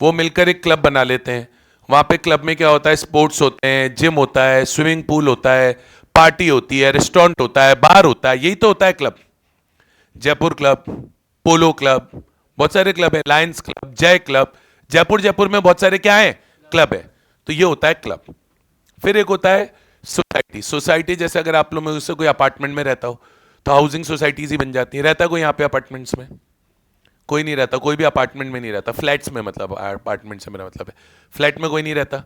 वो मिलकर एक क्लब बना लेते हैं। वहां पे क्लब में क्या होता है? स्पोर्ट्स होते हैं, जिम होता है, स्विमिंग पूल होता है, पार्टी होती है, रेस्टोरेंट होता है, बार होता है, यही तो होता है क्लब। जयपुर क्लब, पोलो क्लब, बहुत सारे क्लब है, लायंस क्लब, जय क्लब। जयपुर में बहुत सारे क्या है? क्लब है। तो ये होता है क्लब। फिर एक होता है सोसाइटी। सोसाइटी जैसे अगर आप लोग में उससे कोई अपार्टमेंट में रहता हो तो हाउसिंग सोसाइटीज ही बन जाती है। रहता कोई यहाँ पे अपार्टमेंट्स में? कोई नहीं रहता, कोई भी अपार्टमेंट में नहीं रहता। फ्लैट्स में, मतलब अपार्टमेंट से मेरा मतलब है फ्लैट में कोई नहीं रहता,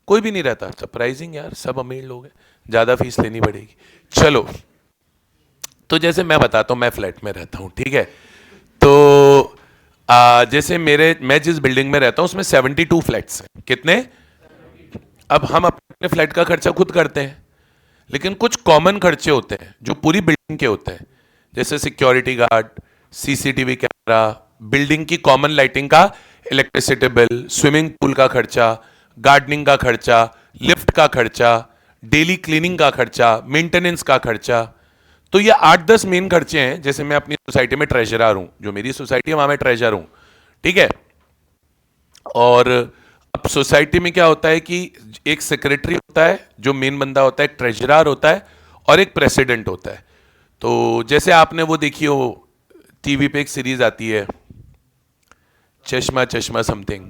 कोई भी नहीं रहता। सरप्राइजिंग यार, सब अमीर लोग हैं, ज्यादा फीस लेनी पड़ेगी। चलो, तो जैसे मैं बताता हूँ, मैं फ्लैट में रहता हूँ, ठीक है? तो जैसे मैं जिस बिल्डिंग में रहता हूँ उसमें 72 फ्लैट्स हैं। कितने? अब हम अपने फ्लैट का खर्चा खुद करते हैं, लेकिन कुछ कॉमन खर्चे होते हैं जो पूरी बिल्डिंग के होते हैं, जैसे security guard, CCTV camera, building की कॉमन लाइटिंग का इलेक्ट्रिसिटी बिल, स्विमिंग पूल का खर्चा, गार्डनिंग का खर्चा, लिफ्ट का खर्चा, डेली क्लीनिंग का खर्चा, मेंटेनेंस का खर्चा। तो ये 8-10 मेन खर्चे हैं। जैसे मैं अपनी सोसाइटी में ट्रेजरर हूं, जो मेरी सोसाइटी है वहां मैं ट्रेजरर हूं, ठीक है। और अब सोसाइटी में क्या होता है कि एक सेक्रेटरी होता है जो मेन बंदा होता है, एक ट्रेजरर होता है और एक प्रेसिडेंट होता है। तो जैसे आपने वो देखी हो, टीवी पे एक सीरीज आती है चश्मा चश्मा समथिंग,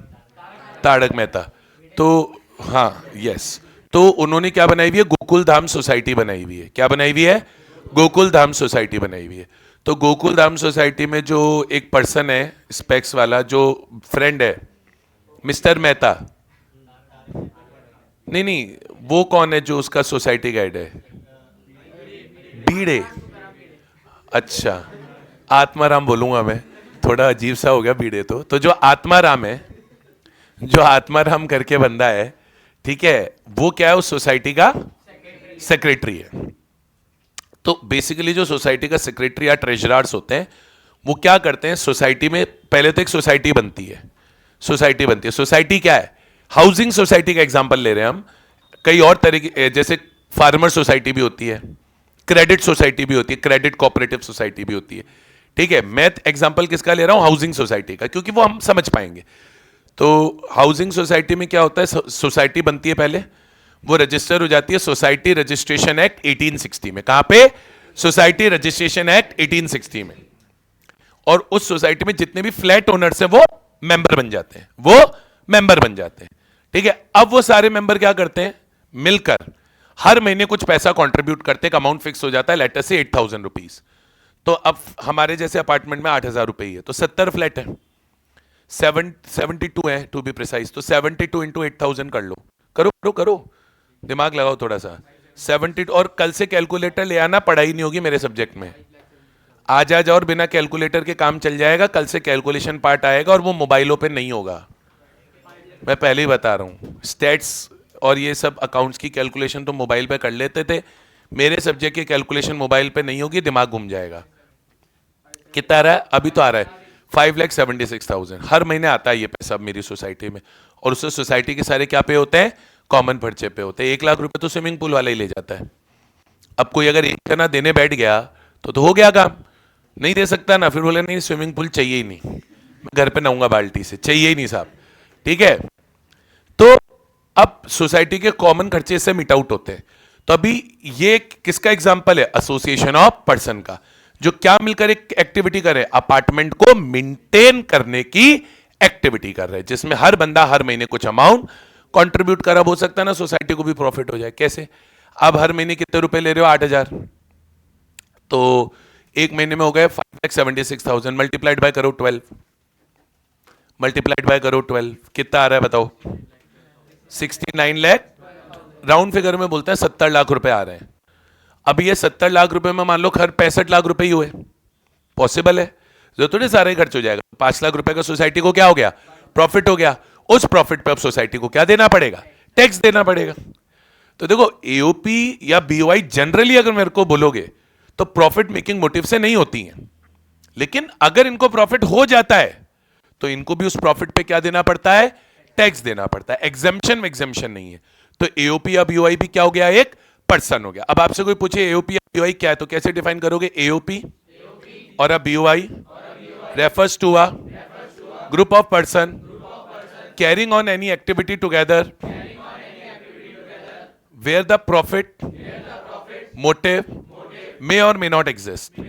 तारक मेहता। तो हाँ, यस, तो उन्होंने क्या बनाई हुई है, गोकुल धाम सोसाइटी बनाई हुई है। क्या बनाई हुई है? गोकुल धाम सोसाइटी बनाई हुई है। तो गोकुल धाम सोसाइटी में जो एक पर्सन है स्पेक्स वाला, जो फ्रेंड है, मिस्टर मेहता, नहीं नहीं, वो कौन है जो उसका सोसाइटी गाइड है? बीड़े। अच्छा, आत्माराम बोलूंगा मैं, थोड़ा अजीब सा हो गया बीड़े। तो जो आत्माराम है, जो आत्माराम करके बंदा है, ठीक है, वो क्या है, उस सोसाइटी का सेक्रेटरी है। तो बेसिकली जो सोसाइटी का सेक्रेटरी या ट्रेजरर्स होते हैं, वो क्या करते हैं सोसाइटी में, पहले तो एक सोसाइटी बनती है। सोसाइटी बनती है, सोसाइटी क्या है? हाउसिंग सोसाइटी का एग्जांपल ले रहे हैं हम। कई और तरह की, जैसे फार्मर सोसाइटी भी होती है, क्रेडिट सोसाइटी भी होती है, क्रेडिट कोऑपरेटिव सोसाइटी भी होती है, ठीक है। मैं एग्जांपल किसका ले रहा हूं? हाउसिंग सोसाइटी का, क्योंकि वो हम समझ पाएंगे। तो हाउसिंग सोसाइटी में क्या होता है, सोसाइटी बनती है, पहले वो रजिस्टर हो जाती है सोसाइटी रजिस्ट्रेशन एक्ट 1860 में। कहां पे? सोसाइटी रजिस्ट्रेशन एक्ट 1860 में। और उस सोसाइटी में जितने भी फ्लैट ओनर्स हैं वो मेंबर बन जाते हैं, वो मेंबर बन जाते हैं, ठीक है। अब वो सारे मेंबर क्या करते हैं, मिलकर हर महीने कुछ पैसा कंट्रीब्यूट करते हैं। अमाउंट फिक्स हो जाता है, लेटर से 8,000 रुपीज। तो अब हमारे जैसे अपार्टमेंट में 8,000 रुपए ही है, तो 70 फ्लैट है, 72 है टू बी प्रिसाइज। तो 72 इंटू 8,000 कर लो, करो करो करो, दिमाग लगाओ थोड़ा सा। 70, और कल से कैलकुलेटर ले आना, पढ़ाई नहीं होगी मेरे सब्जेक्ट में। आज आज और बिना कैलकुलेटर के काम चल जाएगा, कल से कैलकुलेशन पार्ट आएगा और वो मोबाइलों पे नहीं होगा, मैं पहले ही बता रहा हूँ। स्टेट्स और ये सब अकाउंट्स की कैलकुलेशन तो मोबाइल पे कर लेते थे, मेरे सब्जेक्ट की कैलकुलेशन मोबाइल पे नहीं होगी, दिमाग घूम जाएगा। कितना आ रहा है? अभी तो आ रहा है 5,76,000 हर महीने आता है ये पैसा मेरी सोसाइटी में। और उससे सोसाइटी के सारे क्या पे होते हैं? कॉमन खर्चे पे होते हैं। 1,00,000 रुपए तो स्विमिंग पूल वाला ही ले जाता है। अब कोई अगर एक जना देने बैठ गया तो हो गया काम। नहीं दे सकता ना, फिर बोले नहीं स्विमिंग पूल चाहिए ही नहीं, मैं घर पे नहाऊंगा बाल्टी से, चाहिए ही नहीं साहब, ठीक है। तो अब सोसाइटी के कॉमन खर्चे से मिट आउट होते हैं। तो अभी ये किसका एग्जांपल है? एसोसिएशन ऑफ पर्सन का, जो क्या मिलकर एक एक्टिविटी कर रहे हैं, अपार्टमेंट को मेंटेन करने की एक्टिविटी कर रहे हैं, जिसमें हर बंदा हर महीने कुछ अमाउंट कंट्रीब्यूट कर। अब हो सकता है ना सोसाइटी को भी प्रॉफिट हो जाए। कैसे? अब हर महीने कितने रुपए ले रहे हो? 8,000, तो एक महीने में हो गए 5,76,000, मल्टीप्लाइड बाय करो 12, मल्टीप्लाइड बाय करो 12, कितना आ रहा है बताओ? 69 लाख, राउंड फिगर में बोलते हैं 70 लाख रुपए आ रहे हैं। अब ये 70 लाख रुपए में मान लो हर 65 लाख रुपए ही हुए, पॉसिबल है? जो थोड़े सारे खर्च हो जाएगा। 5 लाख रुपए का सोसाइटी को क्या हो गया? प्रॉफिट हो गया। उस प्रॉफिट पे अब सोसाइटी को क्या देना पड़ेगा? टैक्स देना पड़ेगा। तो देखो, एओपी या बीओआई जनरली अगर मेरे को बोलोगे तो प्रॉफिट मेकिंग मोटिव से नहीं होती हैं, लेकिन अगर इनको प्रॉफिट हो जाता है तो इनको भी उस प्रॉफिट पे क्या देना पड़ता है? टैक्स देना पड़ता है। एग्जेम्पशन में एग्जेम्पशन नहीं है। तो एओपी या बीओआई भी क्या हो गया? एक पर्सन हो गया। अब आपसे कोई पूछे एओपी या बीओआई क्या है, तो कैसे डिफाइन करोगे? एओपी और अ BOI refers to a group of person carrying on any activity together where the profit motive may or may not exist.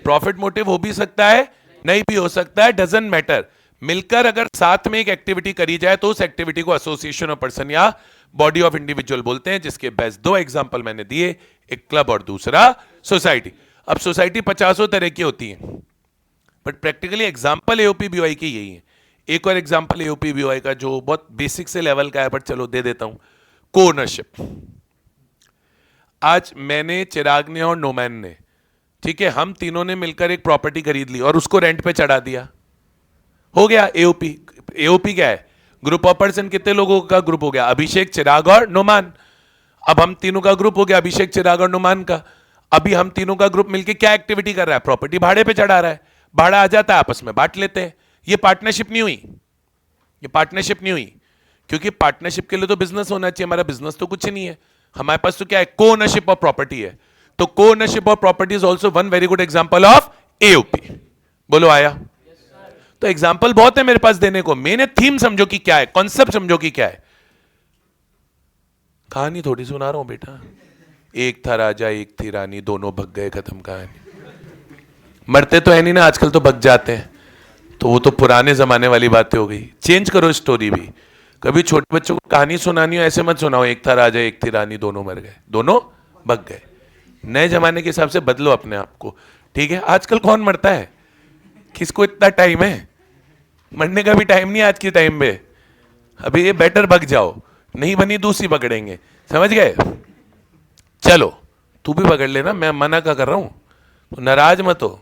Profit motive हो भी सकता है, नहीं भी हो सकता है, डजंट मैटर। मिलकर अगर साथ में एक एक्टिविटी करी जाए तो उस एक्टिविटी को एसोसिएशन ऑफ पर्सन या बॉडी ऑफ इंडिविजुअल बोलते हैं, जिसके बेस्ट दो एग्जांपल मैंने दिए, एक क्लब और दूसरा सोसाइटी। अब सोसाइटी 50 तरह की होती है, but practically example AOP BOI की यही है। एक और एग्जाम्पल एओपी बीओआई का जो बहुत बेसिक से लेवल का है, बट चलो दे देता हूं। को ओनरशिप। आज मैंने, चिराग ने और नोमैन ने, ठीक है, हम तीनों ने मिलकर एक प्रॉपर्टी खरीद ली और उसको रेंट पे चढ़ा दिया, हो गया एओपी। एओपी क्या है? Group of person. कितने लोगों का ग्रुप हो गया? अभिषेक, चिराग और नोमान। अब हम तीनों का ग्रुप हो गया, अभिषेक, चिराग और नोमान का। अभी हम तीनों का ग्रुप मिलकर क्या एक्टिविटी कर रहा है? प्रॉपर्टी भाड़े पे चढ़ा रहा है। भाड़ा आ जाता है, आपस में बांट लेते हैं। ये पार्टनरशिप नहीं हुई, ये पार्टनरशिप नहीं हुई, क्योंकि पार्टनरशिप के लिए तो बिजनेस होना चाहिए। हमारा बिजनेस तो कुछ नहीं है, हमारे पास तो क्या है, को ओनरशिप ऑफ प्रॉपर्टी है। तो को ownership of property is also one very good example of AOP. बोलो आया? तो एग्जाम्पल बहुत है मेरे पास देने को, मैंने थीम समझो कि क्या है, कॉन्सेप्ट समझो कि क्या है। कहानी थोड़ी सुना रहा हूं बेटा, एक था राजा एक थी रानी, दोनों भग गए, खत्म कहानी। मरते तो है नहीं ना आजकल, तो भग जाते हैं। तो वो तो पुराने जमाने वाली बातें हो गई, चेंज करो स्टोरी भी। कभी छोटे बच्चों को कहानी सुनानी हो ऐसे मत सुनाओ, एक था राजा एक थी रानी, दोनों मर गए, दोनों भग गए। नए जमाने के हिसाब से बदलो अपने आप को, ठीक है? आजकल कौन मरता है, किसको इतना टाइम है? मरने का भी टाइम नहीं आज के टाइम पे। अभी ये बेटर भग जाओ, नहीं बनी दूसरी पकड़ेंगे, समझ गए? चलो, तू भी पकड़ लेना, मैं मना का कर रहा हूं, तो नाराज मत हो।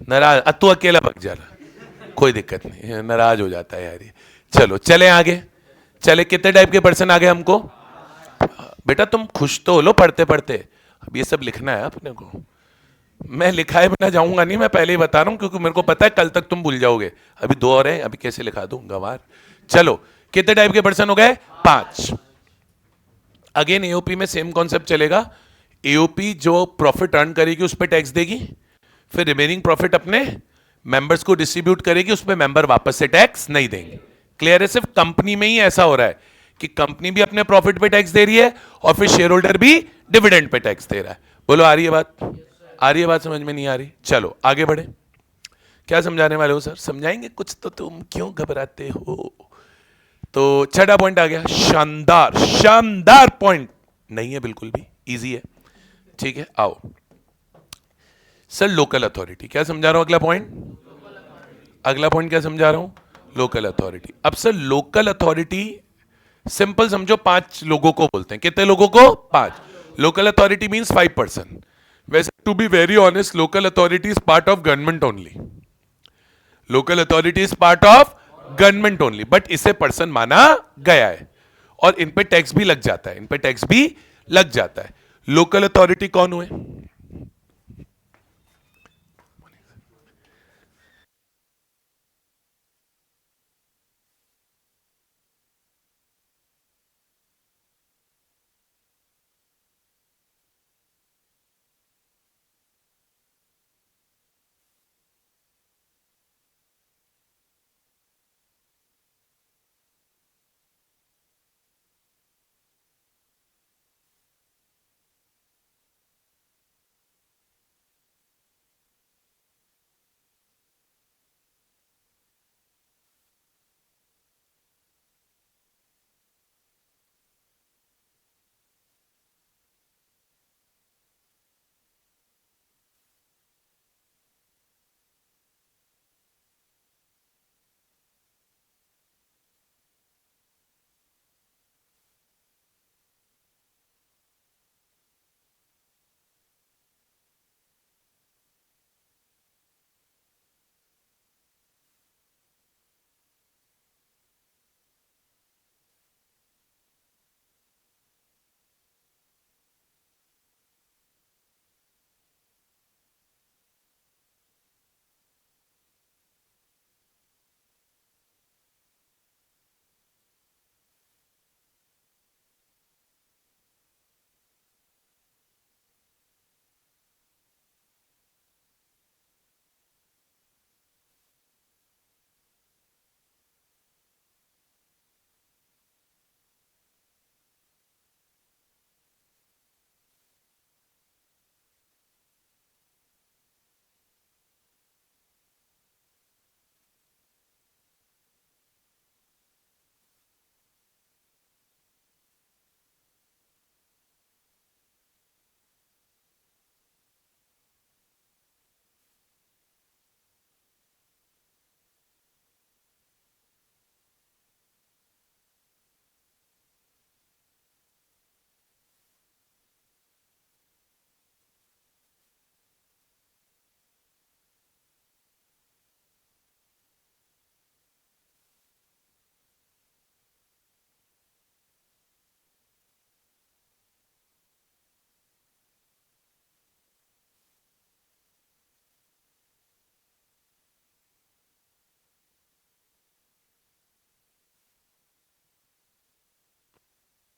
नाराज तू अकेला भग जाना, कोई दिक्कत नहीं, नाराज हो जाता है यार ये। चलो चले आगे, चले। कितने टाइप के पर्सन आ गए हमको? बेटा तुम खुश तो हो लो पढ़ते पढ़ते, अब ये सब लिखना है अपने को। मैं लिखाए बिना जाऊंगा नहीं, मैं पहले ही बता रहा हूं, क्योंकि मेरे को पता है कल तक तुम भूल जाओगे। अभी दो और हैं, अभी कैसे लिखा दूं गवार। चलो, कितने टाइप के पर्सन हो गए? 5। अगेन एओपी में सेम कॉन्सेप्ट चलेगा। एओपी जो प्रॉफिट अर्न करेगी उस पर टैक्स देगी, फिर रिमेनिंग प्रॉफिट अपने मेंबर्स को डिस्ट्रीब्यूट करेगी, उस पर मेंबर वापस से टैक्स नहीं देंगे। क्लियर है? सिर्फ कंपनी में ही ऐसा हो रहा है कि कंपनी भी अपने प्रॉफिट पे टैक्स दे रही है और फिर शेयर होल्डर भी डिविडेंड पे टैक्स दे रहा है। बोलो आ रही है बात? आ रही है बात? समझ में नहीं आ रही? चलो आगे बढ़े। क्या समझाने वाले हो सर? समझाएंगे कुछ तो, तुम क्यों घबराते हो? तो छठा पॉइंट आ गया, शानदार शानदार पॉइंट नहीं है बिल्कुल भी, इजी है, ठीक है? आओ सर, लोकल अथॉरिटी क्या समझा रहा हूं? अगला पॉइंट, अगला पॉइंट क्या समझा रहा हूं? Local authority. अब सर लोकल अथॉरिटी सिंपल समझो, 5 लोगों को बोलते हैं। कितने लोगों को? 5। Local authority means 5%। वैसे to be very honest, local authority is part of government only. Local authority is part of government only, but इसे पर्सन माना गया है और इन पे टैक्स भी लग जाता है, इन पे टैक्स भी लग जाता है। लोकल अथॉरिटी कौन हुए?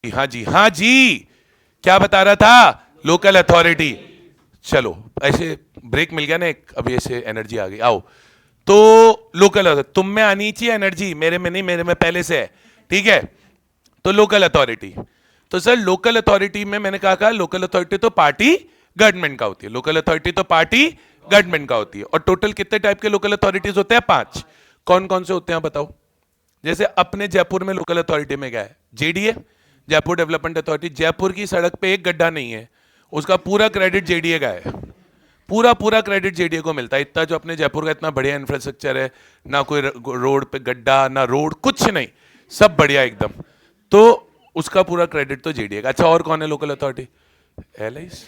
हाँ जी, हाँ जी। क्या बता रहा था? Local authority. चलो ऐसे ब्रेक मिल गया ना एक, अभी ऐसे एनर्जी आ गई। आओ, तो लोकल, तुम में आनी चाहिए एनर्जी, मेरे में नहीं, मेरे में पहले से है, ठीक है। तो लोकल अथॉरिटी, तो सर लोकल अथॉरिटी में मैंने कहा लोकल अथॉरिटी तो पार्टी गवर्नमेंट का होती है, लोकल अथॉरिटी तो पार्टी गवर्नमेंट का होती है। और टोटल कितने टाइप के लोकल अथॉरिटीज होते हैं? 5। कौन कौन से होते हैं बताओ? जैसे अपने जयपुर में लोकल अथॉरिटी में क्या है? JDA, Jaipur development authority. Jaipur की सड़क पे एक गड्ढा नहीं है, उसका पूरा क्रेडिट जेडीए का है, पूरा पूरा क्रेडिट जेडीए को मिलता है। इतना जो अपने जयपुर का इतना बढ़िया इंफ्रास्ट्रक्चर है, ना कोई रोड पे गड्ढा, ना रोड, कुछ नहीं, सब बढ़िया एकदम, तो उसका पूरा क्रेडिट तो जेडीए का। अच्छा, और कौन है लोकल अथॉरिटी? एलाइस,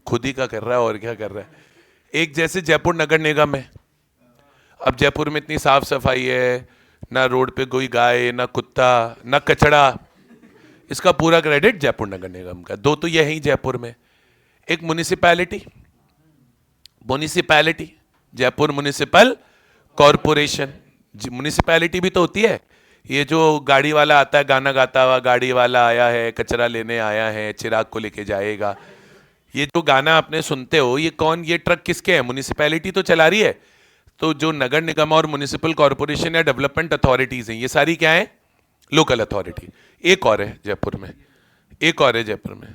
खुद ही का कर रहा है और क्या कर रहा है। एक जैसे जयपुर नगर निगम है, अब जयपुर में इतनी साफ सफाई है, ना रोड पे कोई गाय, ना कुत्ता, ना कचड़ा, इसका पूरा क्रेडिट जयपुर नगर निगम का। 2 तो ये है ही जयपुर में। एक municipality, municipality Jaipur municipal corporation. Municipality भी तो होती है, ये जो गाड़ी वाला आता है, गाना गाता हुआ, गाड़ी वाला आया है, कचरा लेने आया है, चिराग को लेके जाएगा, ये जो गाना आपने सुनते हो, ये कौन, ये ट्रक किसके है? म्युनिसिपैलिटी तो चला रही है। तो जो नगर निगम और म्युनिसिपल कॉरपोरेशन या डेवलपमेंट अथॉरिटीज हैं, ये सारी क्या है? Local authority. एक और है जयपुर में, एक और है जयपुर में,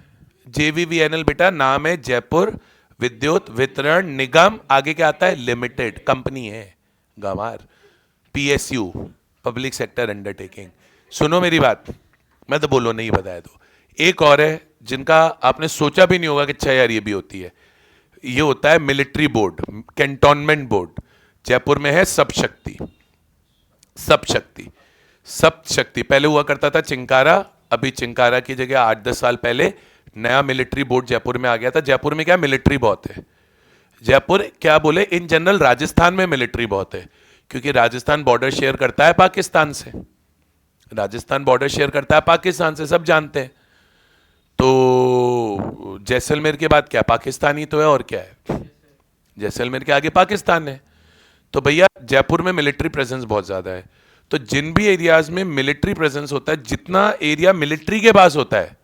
जेवीवीएनएल बेटा, नाम है जयपुर विद्युत वितरण निगम, आगे क्या आता है? लिमिटेड, कंपनी है, गंवार। PSU, public sector undertaking. सुनो मेरी बात, मैं तो बोलो नहीं बताया तो। एक और है जिनका आपने सोचा भी नहीं होगा कि अच्छा यार ये भी होती है, ये होता है military board, cantonment board. Jaipur में है सब शक्ति, सब शक्ति, सब शक्ति। पहले हुआ करता था चिंकारा, अभी चिंकारा की जगह 8-10 साल पहले नया मिलिट्री बोर्ड जयपुर में आ गया था। जयपुर में क्या मिलिट्री बहुत है, जयपुर क्या बोले, इन जनरल राजस्थान में मिलिट्री बहुत है, क्योंकि राजस्थान बॉर्डर शेयर करता है पाकिस्तान से, राजस्थान बॉर्डर शेयर करता है पाकिस्तान से, सब जानते हैं। तो जैसलमेर के बाद क्या? पाकिस्तान ही तो है, और क्या है? जैसलमेर के आगे पाकिस्तान है। तो भैया जयपुर में मिलिट्री प्रेजेंस बहुत ज्यादा है। तो जिन भी एरियाज में मिलिट्री प्रेजेंस होता है, जितना एरिया मिलिट्री के पास होता है,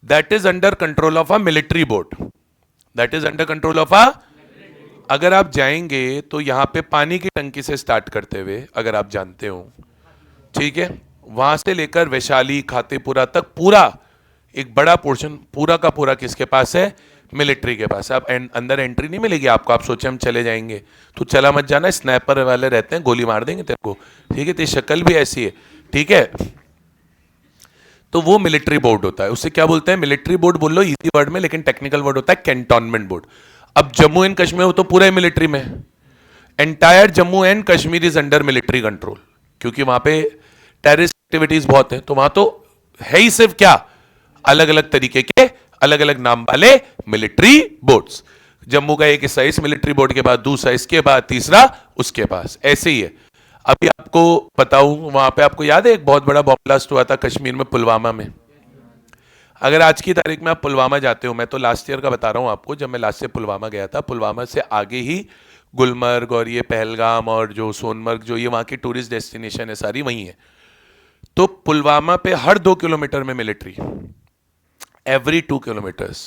that is under control of a military board, that is under control of a. अगर आप जाएंगे तो यहां पे पानी की टंकी से स्टार्ट करते हुए, अगर आप जानते हो, ठीक है, वहां से लेकर वैशाली खातीपुरा तक पूरा एक बड़ा पोर्शन पूरा का पूरा किसके पास है? मिलिट्री के पास। अब अंदर एंट्री नहीं मिलेगी आपको, आप सोचे हम चले जाएंगे, तो चला मत जाना, स्नैपर वाले रहते हैं, गोली मार देंगे तेरे को, ठीक है, तेरी शक्ल भी ऐसी है, ठीक है। तो वो मिलिट्री बोर्ड होता है, उसे क्या बोलते हैं? मिलिट्री बोर्ड बोल लो इजी वर्ड में, लेकिन टेक्निकल वर्ड होता है कैंटोनमेंट बोर्ड। अब जम्मू एंड कश्मीर, वो तो पूरा ही मिलिट्री में है, entire Jammu and Kashmir is under military control, क्योंकि वहां पे टेररिस्ट एक्टिविटीज बहुत है, तो वहां तो है ही सिर्फ क्या? अलग अलग तरीके के अलग अलग नाम वाले मिलिट्री बोर्ड्स। जम्मू का एक हिस्सा इस मिलिट्री बोर्ड के बाद, दूसरा इसके बाद, तीसरा उसके पास, ऐसे ही है। अभी आपको बताऊं, वहां पे आपको याद है एक बहुत बड़ा बॉम्ब ब्लास्ट हुआ था कश्मीर में, पुलवामा में। अगर आज की तारीख में आप पुलवामा जाते हो, मैं तो लास्ट ईयर का बता रहा हूं आपको, जब मैं लास्ट ईयर पुलवामा गया था, पुलवामा से आगे ही गुलमर्ग और ये पहलगाम और जो सोनमर्ग, जो ये वहां की टूरिस्ट डेस्टिनेशन है, सारी वही है। तो पुलवामा पे हर 2 किलोमीटर में military, every 2 kilometres,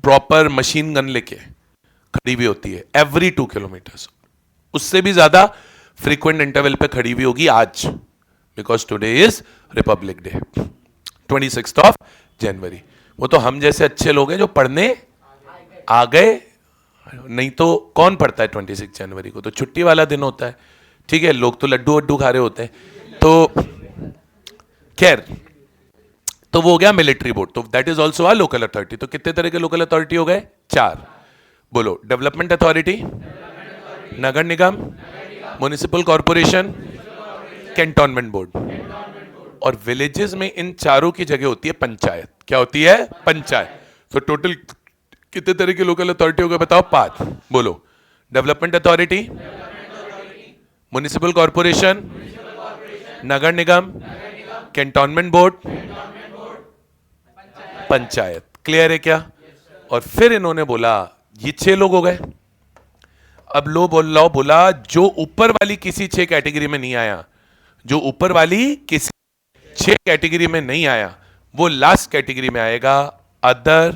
proper machine gun लेके खड़ी हुई होती है, एवरी 2 किलोमीटर्स। उससे भी ज्यादा फ्रीक्वेंट इंटरवल पे खड़ी हुई होगी आज, because today is Republic day, 26 जनवरी। वो तो हम जैसे अच्छे लोग हैं जो पढ़ने आ गए, नहीं तो कौन पढ़ता है 26 जनवरी को? तो छुट्टी वाला दिन होता है, ठीक है, लोग तो लड्डू वड्डू खा रहे होते हैं। तो खैर, तो वो हो गया मिलिट्री बोर्ड, तो that is also a local authority. तो कितने तरह के लोकल अथॉरिटी हो गए? 4। बोलो, डेवलपमेंट अथॉरिटी, नगर निगम, म्युनिसिपल कॉर्पोरेशन, कैंटोनमेंट बोर्ड। और विलेजेस में इन चारों की जगह होती है पंचायत। क्या होती है? पंचायत। तो टोटल कितने तरह के लोकल अथॉरिटी हो गए बताओ? 5। बोलो, डेवलपमेंट अथॉरिटी, म्युनिसिपल कॉर्पोरेशन, नगर निगम, कैंटोनमेंट बोर्ड, पंचायत। क्लियर है क्या? और फिर इन्होंने बोला ये 6 लोग हो गए। अब लो बोला जो ऊपर वाली किसी 6 कैटेगरी में नहीं आया, जो ऊपर वाली किसी 6 कैटेगरी में नहीं आया, वो लास्ट कैटेगरी में आएगा, other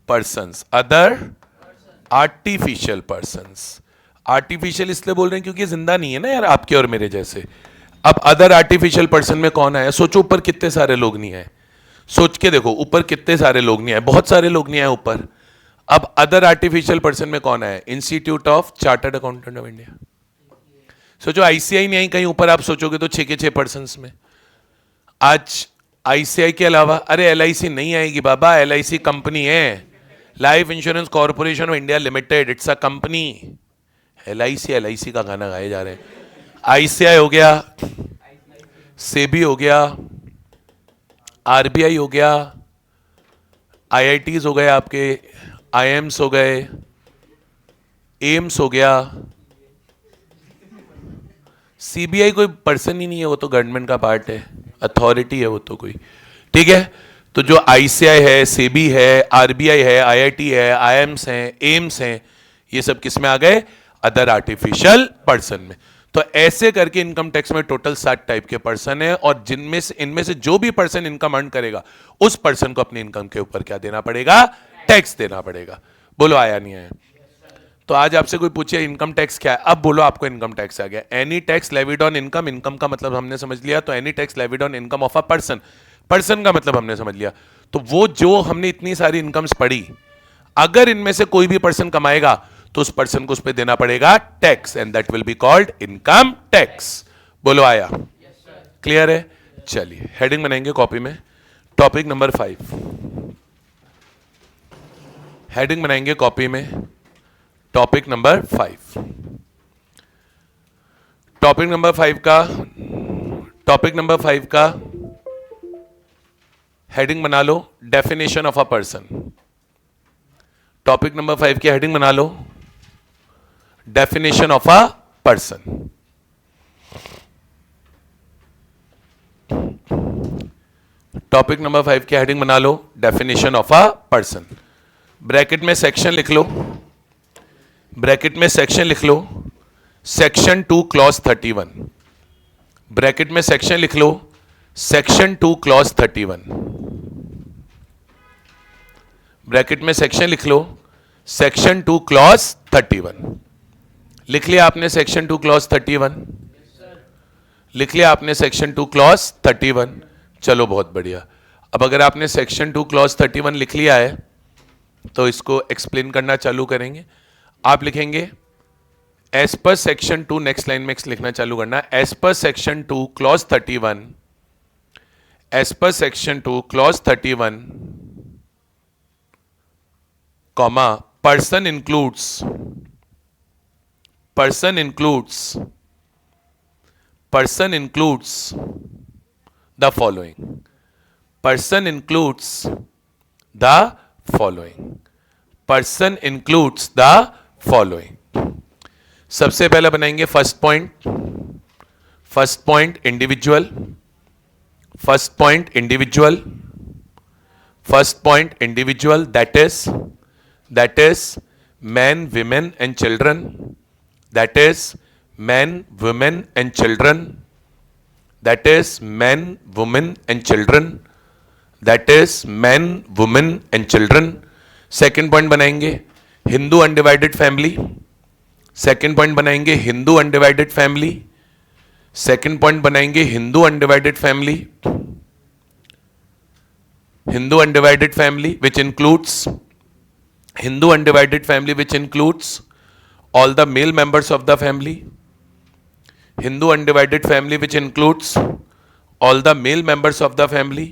persons, other artificial persons. Artificial इसलिए बोल रहे हैं क्योंकि जिंदा नहीं है ना यार, आपके और मेरे जैसे। अब अदर आर्टिफिशियल पर्सन में कौन आया? सोचो ऊपर कितने सारे लोग नहीं आए, सोच के देखो ऊपर कितने सारे लोग नहीं आए, बहुत सारे लोग नहीं आए ऊपर। अब अदर आर्टिफिशियल पर्सन में कौन आया? Institute of chartered accountant of India. सोचो आईसीआई नहीं आई कहीं ऊपर, आप सोचोगे तो 6 के 6 पर्सन में। आज आईसीआई के अलावा, अरे एलआईसी नहीं आएगी बाबा, एलआईसी कंपनी है, life insurance corporation of India limited, it's a company. LIC का गाना गाए जा रहे हैं। आईसीआई हो गया, सेबी हो गया, आरबीआई हो गया, आईआईटीज हो गए आपके, आईएम्स हो गए, एम्स हो गया। सीबीआई कोई पर्सन ही नहीं है, वो तो गवर्नमेंट का पार्ट है, अथॉरिटी है वो तो कोई, ठीक है। तो जो आईसीआई है, सेबी है, आरबीआई है, आईआईटी है, आईएम्स हैं, एम्स हैं, ये सब किस में आ गए? अदर आर्टिफिशियल पर्सन में। तो ऐसे करके इनकम टैक्स में टोटल 7 टाइप के पर्सन है, और जिनमें से इनमें से जो भी पर्सन इनकम अर्न करेगा उस पर्सन को अपनी इनकम के ऊपर क्या देना पड़ेगा? टैक्स देना पड़ेगा। बोलो आया नहीं आया? तो आज आपसे कोई पूछे इनकम टैक्स क्या है, अब बोलो आपको इनकम टैक्स आ गया। Any tax levied on income, income का मतलब हमने समझ लिया, तो any tax levied on income of a person, person का मतलब हमने समझ लिया। तो वो जो हमने इतनी सारी इनकम्स पढ़ी, अगर इनमें से कोई भी पर्सन कमाएगा तो उस पर्सन को उस पर देना पड़ेगा tax, and that will be called income tax. बोलो आया? क्लियर है? चलिए हेडिंग बनाएंगे कॉपी में, टॉपिक नंबर 5। हेडिंग बनाएंगे कॉपी में, टॉपिक नंबर 5। टॉपिक नंबर 5 का, टॉपिक नंबर 5 का हेडिंग बना लो, definition of a person. Topic number 5 की हेडिंग बना लो, definition of a person. Topic number 5 की हेडिंग बना लो, definition of a person. Bracket में सेक्शन लिख लो, ब्रैकेट में सेक्शन लिख लो, सेक्शन 2 क्लॉज 31। ब्रैकेट में सेक्शन लिख लो, सेक्शन 2 क्लॉज 31। ब्रैकेट में सेक्शन लिख लो, सेक्शन 2 क्लॉज 31। लिख लिया आपने सेक्शन 2 क्लॉज 31? लिख लिया आपने सेक्शन 2 क्लॉज 31? चलो बहुत बढ़िया। अब अगर आपने सेक्शन 2 क्लॉज 31 लिख लिया है तो इसको एक्सप्लेन करना चालू करेंगे। आप लिखेंगे as per section 2, next line में लिखना चालू करना, as per section 2 clause 31, as per section 2 clause 31, comma, person includes, person includes, person includes the following, person includes the following, person includes the following. सबसे पहले बनाएंगे first point, first point individual, first point individual, first point individual, that is man, women and children, that is man, women and children, that is man, women and children, that is man, women and children. Second point बनाएंगे Hindu undivided family, second point बनाएंगे Hindu undivided family, second point बनाएंगे Hindu undivided family, Hindu undivided family which includes, Hindu undivided family which includes all the male members of the family, Hindu undivided family which includes all the male members of the family,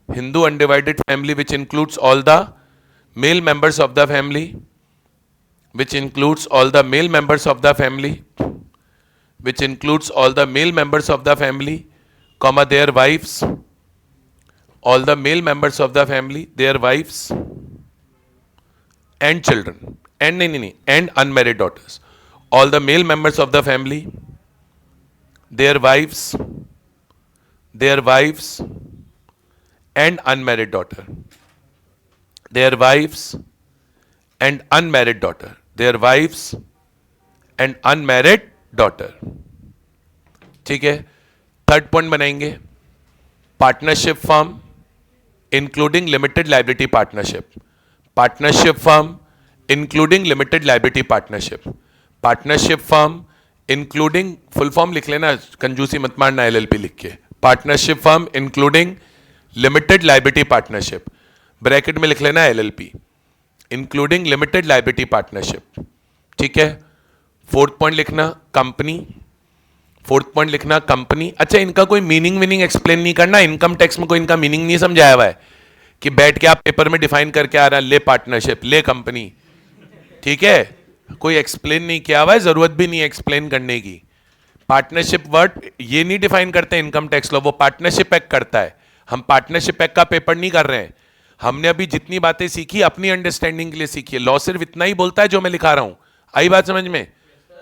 Hindu undivided family which includes all the male members of the family, which includes all the male members of the family, which includes all the male members of the family, comma, their wives, all the male members of the family, their wives and children, and and unmarried daughters, all the male members of the family, their wives and unmarried daughter, their wives and unmarried daughter, their wives and unmarried daughter। ठीक है, third point बनाएंगे partnership firm including limited liability partnership, partnership firm including limited liability partnership, partnership firm including, full form लिख लेना, कंजूसी मत मारना LLP लिख के, partnership firm including limited liability partnership, bracket में लिख लेना LLP, including limited liability partnership, ठीक है। फोर्थ पॉइंट लिखना कंपनी, फोर्थ पॉइंट लिखना कंपनी। अच्छा, इनका कोई मीनिंग एक्सप्लेन नहीं करना, इनकम टैक्स में कोई इनका मीनिंग नहीं समझाया हुआ है कि बैठ के आप पेपर में डिफाइन करके आ रहा है ले पार्टनरशिप ले कंपनी, ठीक है, कोई एक्सप्लेन नहीं किया हुआ है, जरूरत भी नहीं है एक्सप्लेन करने की। पार्टनरशिप वर्ड ये नहीं डिफाइन करते इनकम टैक्स लॉ, वो पार्टनरशिप एक्ट करता है, हम पार्टनरशिप एक्ट का पेपर नहीं कर रहे हैं। हमने अभी जितनी बातें सीखी अपनी अंडरस्टैंडिंग के लिए सीखी है, लॉ सिर्फ इतना ही बोलता है जो मैं लिखा रहा हूं, आई बात समझ में।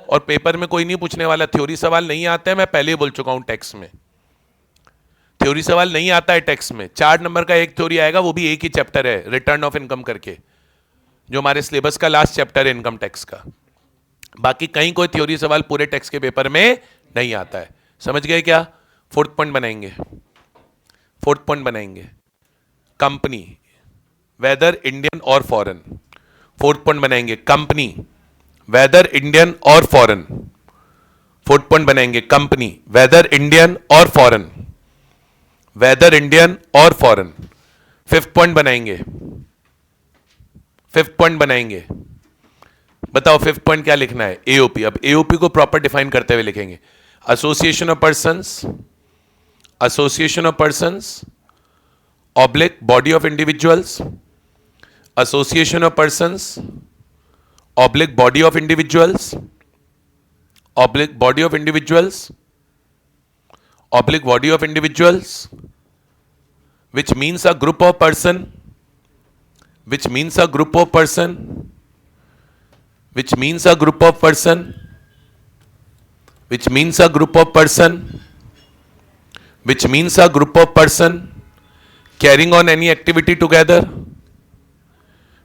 और पेपर में कोई नहीं पूछने वाला, थ्योरी सवाल नहीं आते हैं, मैं पहले ही बोल चुका हूं, टैक्स में थ्योरी सवाल नहीं आता है। टैक्स में 4 नंबर का एक थ्योरी आएगा, वो भी एक ही चैप्टर है रिटर्न ऑफ इनकम करके, जो हमारे सिलेबस का लास्ट चैप्टर है इनकम टैक्स का। बाकी कहीं कोई थ्योरी सवाल पूरे टैक्स के पेपर में नहीं आता है, समझ गए क्या। फोर्थ पॉइंट बनाएंगे, फोर्थ पॉइंट बनाएंगे कंपनी वेदर इंडियन और फॉरेन, फोर्थ पॉइंट बनाएंगे कंपनी वेदर इंडियन और फॉरेन, फोर्थ पॉइंट बनाएंगे कंपनी वेदर इंडियन और फॉरेन, वेदर इंडियन और फॉरेन। फिफ्थ पॉइंट बनाएंगे, फिफ्थ पॉइंट बनाएंगे, बताओ फिफ्थ पॉइंट क्या लिखना है, एओपी। अब एओपी को प्रॉपर डिफाइन करते हुए लिखेंगे association of persons, association of persons oblique body of individuals, association of persons oblique body of individuals, oblique body of individuals, oblique body of individuals which means a group of person, which means a group of person, which means a group of person, which means a group of person, which means a group of person carrying on any activity together,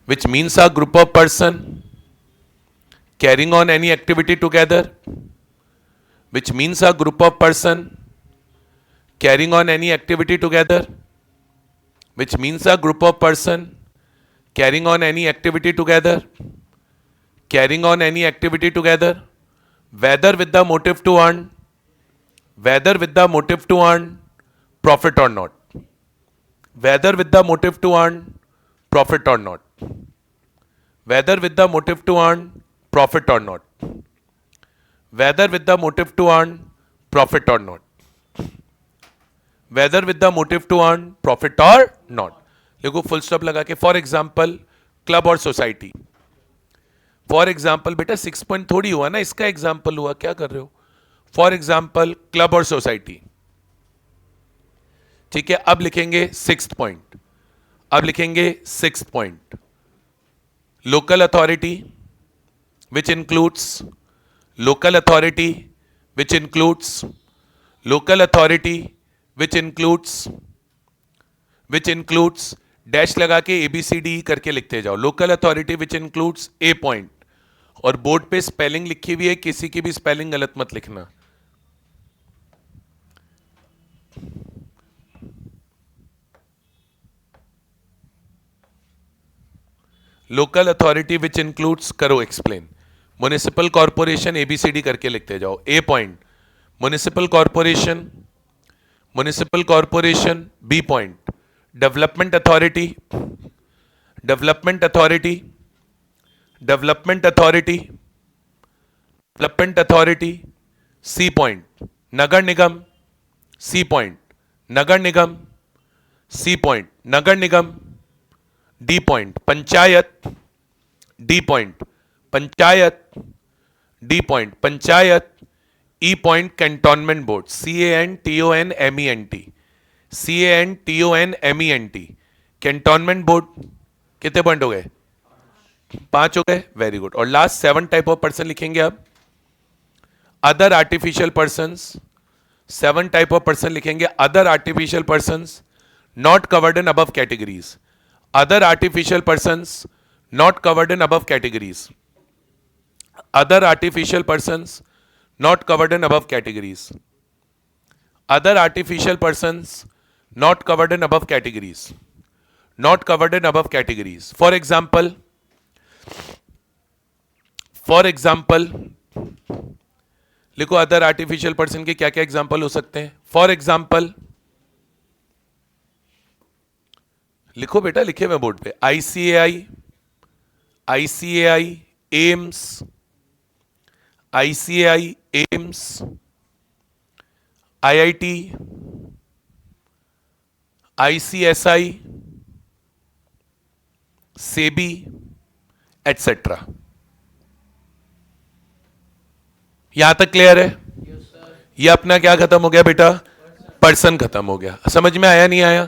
which means a group of person carrying on any activity together, which means a group of person carrying on any activity together, which means a group of person carrying on any activity together, carrying on any activity together, whether with the motive to earn, whether with the motive to earn profit or not, whether with the motive to earn profit or not, whether with the motive to earn profit or not, whether with the motive to earn profit or not, whether with the motive to earn profit or not। देखो full stop लगा के, for example club और society, for example बेटा 6 point थोड़ी हुआ ना, इसका example हुआ, क्या कर रहे हो। फॉर एग्जाम्पल क्लब और सोसाइटी, ठीक है। अब लिखेंगे सिक्स्थ पॉइंट, अब लिखेंगे sixth point local authority which includes, local authority which includes, local authority which includes dash लगा के ABCD करके लिखते जाओ, local authority which includes A point, और बोर्ड पे स्पेलिंग लिखी हुई है, किसी की भी स्पेलिंग गलत मत लिखना। लोकल अथॉरिटी विच इंक्लूड्स करो एक्सप्लेन, म्युनिसिपल कॉर्पोरेशन ABCD करके लिखते जाओ, A point municipal corporation, municipal corporation, B point development authority, development authority, development authority, development authority, C point नगर निगम, सी पॉइंट नगर निगम, सी पॉइंट नगर निगम, D point panchayat, D point panchayat, D point panchayat, E point cantonment board, CANTONMENT, CANTONMENT cantonment board. कितने point हो गए, 5 हो गए, वेरी गुड। और लास्ट 7 टाइप ऑफ पर्सन लिखेंगे अब, other artificial persons, 7 type of person लिखेंगे, other artificial persons not covered in above categories, other artificial persons not covered in above categories, other artificial persons not covered in above categories, other artificial persons not covered in above categories. Not covered in above categories. For example, लिखो other artificial person के क्या क्या example हो सकते हैं. For example लिखो बेटा, लिखे हुए बोर्ड पे. ICAI, AIIMS, IIT, ICSI, SEBI etcetera. यहां तक क्लियर है? ये अपना क्या खत्म हो गया बेटा? पर्सन खत्म हो गया. समझ में आया नहीं आया?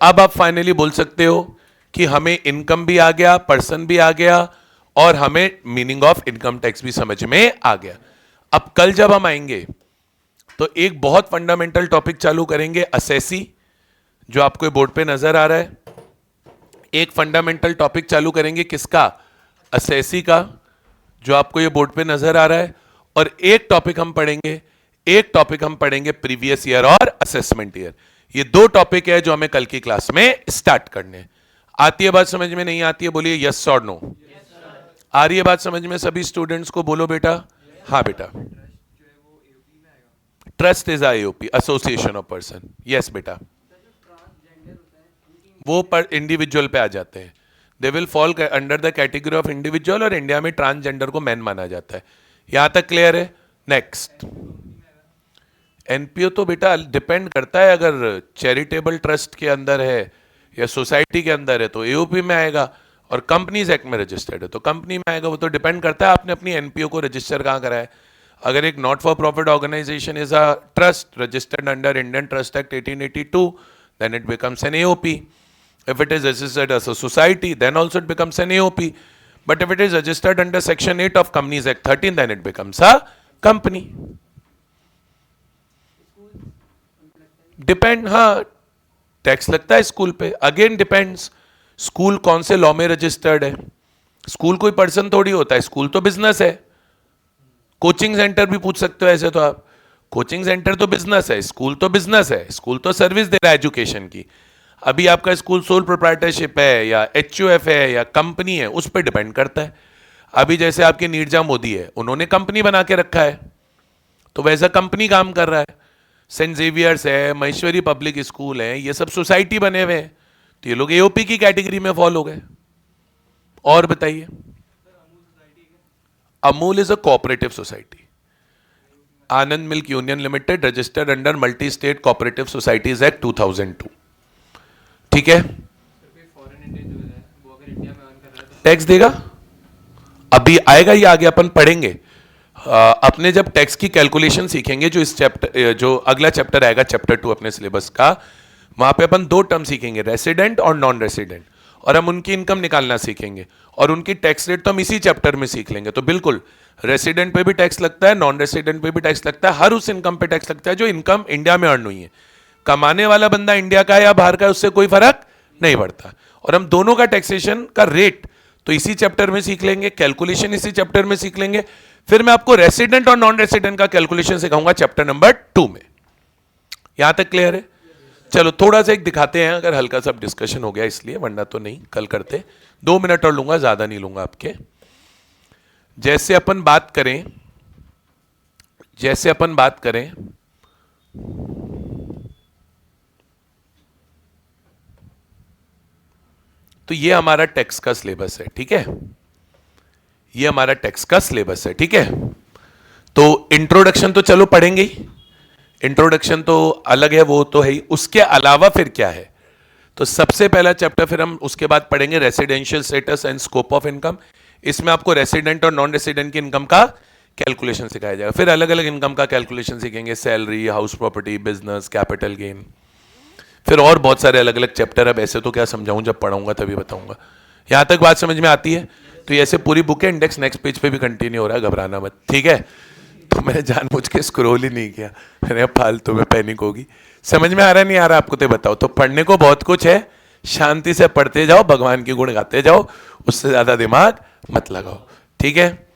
अब आप फाइनली बोल सकते हो कि हमें इनकम भी आ गया, पर्सन भी आ गया, और हमें मीनिंग ऑफ इनकम टैक्स भी समझ में आ गया. अब कल जब हम आएंगे तो एक बहुत फंडामेंटल टॉपिक चालू करेंगे, असेसी, जो आपको बोर्ड पे नजर आ रहा है. एक फंडामेंटल टॉपिक चालू करेंगे किसका? असेसी का, जो आपको ये बोर्ड पे नजर आ रहा है. और एक टॉपिक हम पढ़ेंगे प्रीवियस ईयर और असेसमेंट ईयर. ये दो टॉपिक है जो हमें कल की क्लास में स्टार्ट करने. आती है बात समझ में? नहीं आती है बोलिए यस और नो. आ रही है बात समझ में? सभी स्टूडेंट्स को बोलो बेटा. हाँ बेटा. Trust is AOP, association of person. Yes बेटा. वो पर इंडिविजुअल पे आ जाते हैं. They will fall under the category of individual, और इंडिया में ट्रांसजेंडर को मैन माना जाता है. यहां तक क्लियर है? नेक्स्ट. एनपीओ तो बेटा डिपेंड करता है, अगर चैरिटेबल ट्रस्ट के अंदर है या सोसाइटी के अंदर है तो एओपी में आएगा, और कंपनीज एक्ट में रजिस्टर्ड है तो कंपनी में आएगा. वो तो डिपेंड करता है आपने अपनी एनपीओ को रजिस्टर कहाँ करा है. अगर एक not for profit organisation is a trust registered under Indian trust act 1882, then it becomes an AOP. If it is registered as a society, then also it becomes an AOP. But if it is registered under Section 8 of Companies Act 13, then it becomes a company. Depend, हाँ, tax लगता है school पे. Again depends, school कौन से law में registered है. School कोई person थोड़ी होता है, स्कूल तो बिजनेस है. कोचिंग सेंटर भी पूछ सकते हो ऐसे तो आप. कोचिंग सेंटर तो बिजनेस है, स्कूल तो बिजनेस है. स्कूल तो सर्विस दे रहा है एजुकेशन की. अभी आपका स्कूल सोल प्रोप्राइटरशिप है या एचयूएफ है या कंपनी है, उस पर डिपेंड करता है. अभी जैसे आपके नीरजा मोदी है, उन्होंने कंपनी बना के रखा है तो वैसा कंपनी काम कर रहा है. सेंट जेवियर्स है, महेश्वरी पब्लिक स्कूल है, ये सब सोसाइटी बने हुए हैं, तो ये लोग एओपी की कैटेगरी में फॉल हो गए. और बताइए. Amul is a cooperative society. Anand milk union limited registered under multi state cooperative societies act 2002. ठीक है. टैक्स देगा, अभी आएगा, ये आगे अपन पढ़ेंगे. अपने जब टैक्स की कैलकुलेशन सीखेंगे, जो इस चैप्टर, जो अगला चैप्टर आएगा चैप्टर 2 अपने सिलेबस का, वहां पे अपन दो टर्म सीखेंगे, रेसिडेंट और नॉन रेसिडेंट, और हम उनकी इनकम निकालना सीखेंगे, और उनकी टैक्स रेट तो हम इसी चैप्टर में सीख लेंगे. तो बिल्कुल रेसिडेंट पे भी टैक्स लगता है, नॉन रेसिडेंट पे भी टैक्स लगता है, हर उस इनकम पे टैक्स लगता है जो इनकम इंडिया में अर्न हुई है. कमाने वाला बंदा इंडिया का है या बाहर का है, उससे कोई फर्क नहीं पड़ता. और हम दोनों का टैक्सेशन का रेट तो इसी चैप्टर में सीख लेंगे, कैलकुलेशन इसी चैप्टर में सीख लेंगे. फिर मैं आपको रेसिडेंट और नॉन रेसिडेंट का कैलकुलेशन सिखाऊंगा चैप्टर नंबर 2 में. यहां तक क्लियर है? चलो थोड़ा सा एक दिखाते हैं, अगर हल्का सा डिस्कशन हो गया इसलिए, वरना तो नहीं, कल करते. 2 मिनट और लूंगा, ज्यादा नहीं लूंगा आपके. जैसे अपन बात करें तो ये हमारा टैक्स का सिलेबस है. ठीक है, ये हमारा टैक्स का सिलेबस है. ठीक है, तो इंट्रोडक्शन तो चलो पढ़ेंगे ही, इंट्रोडक्शन तो अलग है, वो तो है ही. उसके अलावा फिर क्या है, तो सबसे पहला चैप्टर फिर हम उसके बाद पढ़ेंगे residential status and scope of income. इसमें आपको रेसिडेंट और नॉन रेसिडेंट की इनकम का कैलकुलेशन सिखाया जाएगा. फिर अलग अलग इनकम का कैलकुलेशन सीखेंगे, salary, house property, business, capital gain, फिर और बहुत सारे अलग अलग चैप्टर. अब ऐसे तो क्या समझाऊं, जब पढ़ाऊंगा तभी बताऊंगा. यहां तक बात समझ में आती है? तो ये ऐसे पूरी बुक है, इंडेक्स नेक्स्ट पेज पे भी कंटिन्यू हो रहा है, घबराना मत. ठीक है, तो मैंने जानबूझ के स्क्रॉल ही नहीं किया, मैंने फालतू में पैनिक होगी. समझ में आ रहा नहीं आ रहा आपको तो बताओ. तो पढ़ने को बहुत कुछ है, शांति से पढ़ते जाओ, भगवान की गुण गाते जाओ, उससे ज्यादा दिमाग मत लगाओ. ठीक है,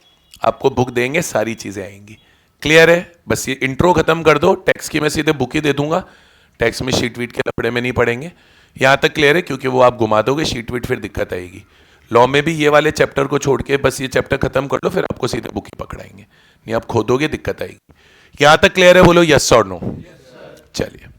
आपको बुक देंगे, सारी चीजें आएंगी. क्लियर है? बस ये इंट्रो खत्म कर दो, टैक्स की मैं सीधे बुक ही दे दूंगा, टैक्स में शीट वीट के लफड़े में नहीं पड़ेंगे। यहाँ तक क्लियर है? क्योंकि वो आप घुमा दोगे शीट वीट, फिर दिक्कत आएगी। लॉ में भी ये वाले चैप्टर को छोड़ के बस ये चैप्टर खत्म कर लो, फिर आपको सीधे बुक ही पकड़ाएंगे, नहीं आप खोदोगे दिक्कत आएगी। यहाँ तक क्लियर है? बोलो यस और नो। चलिए।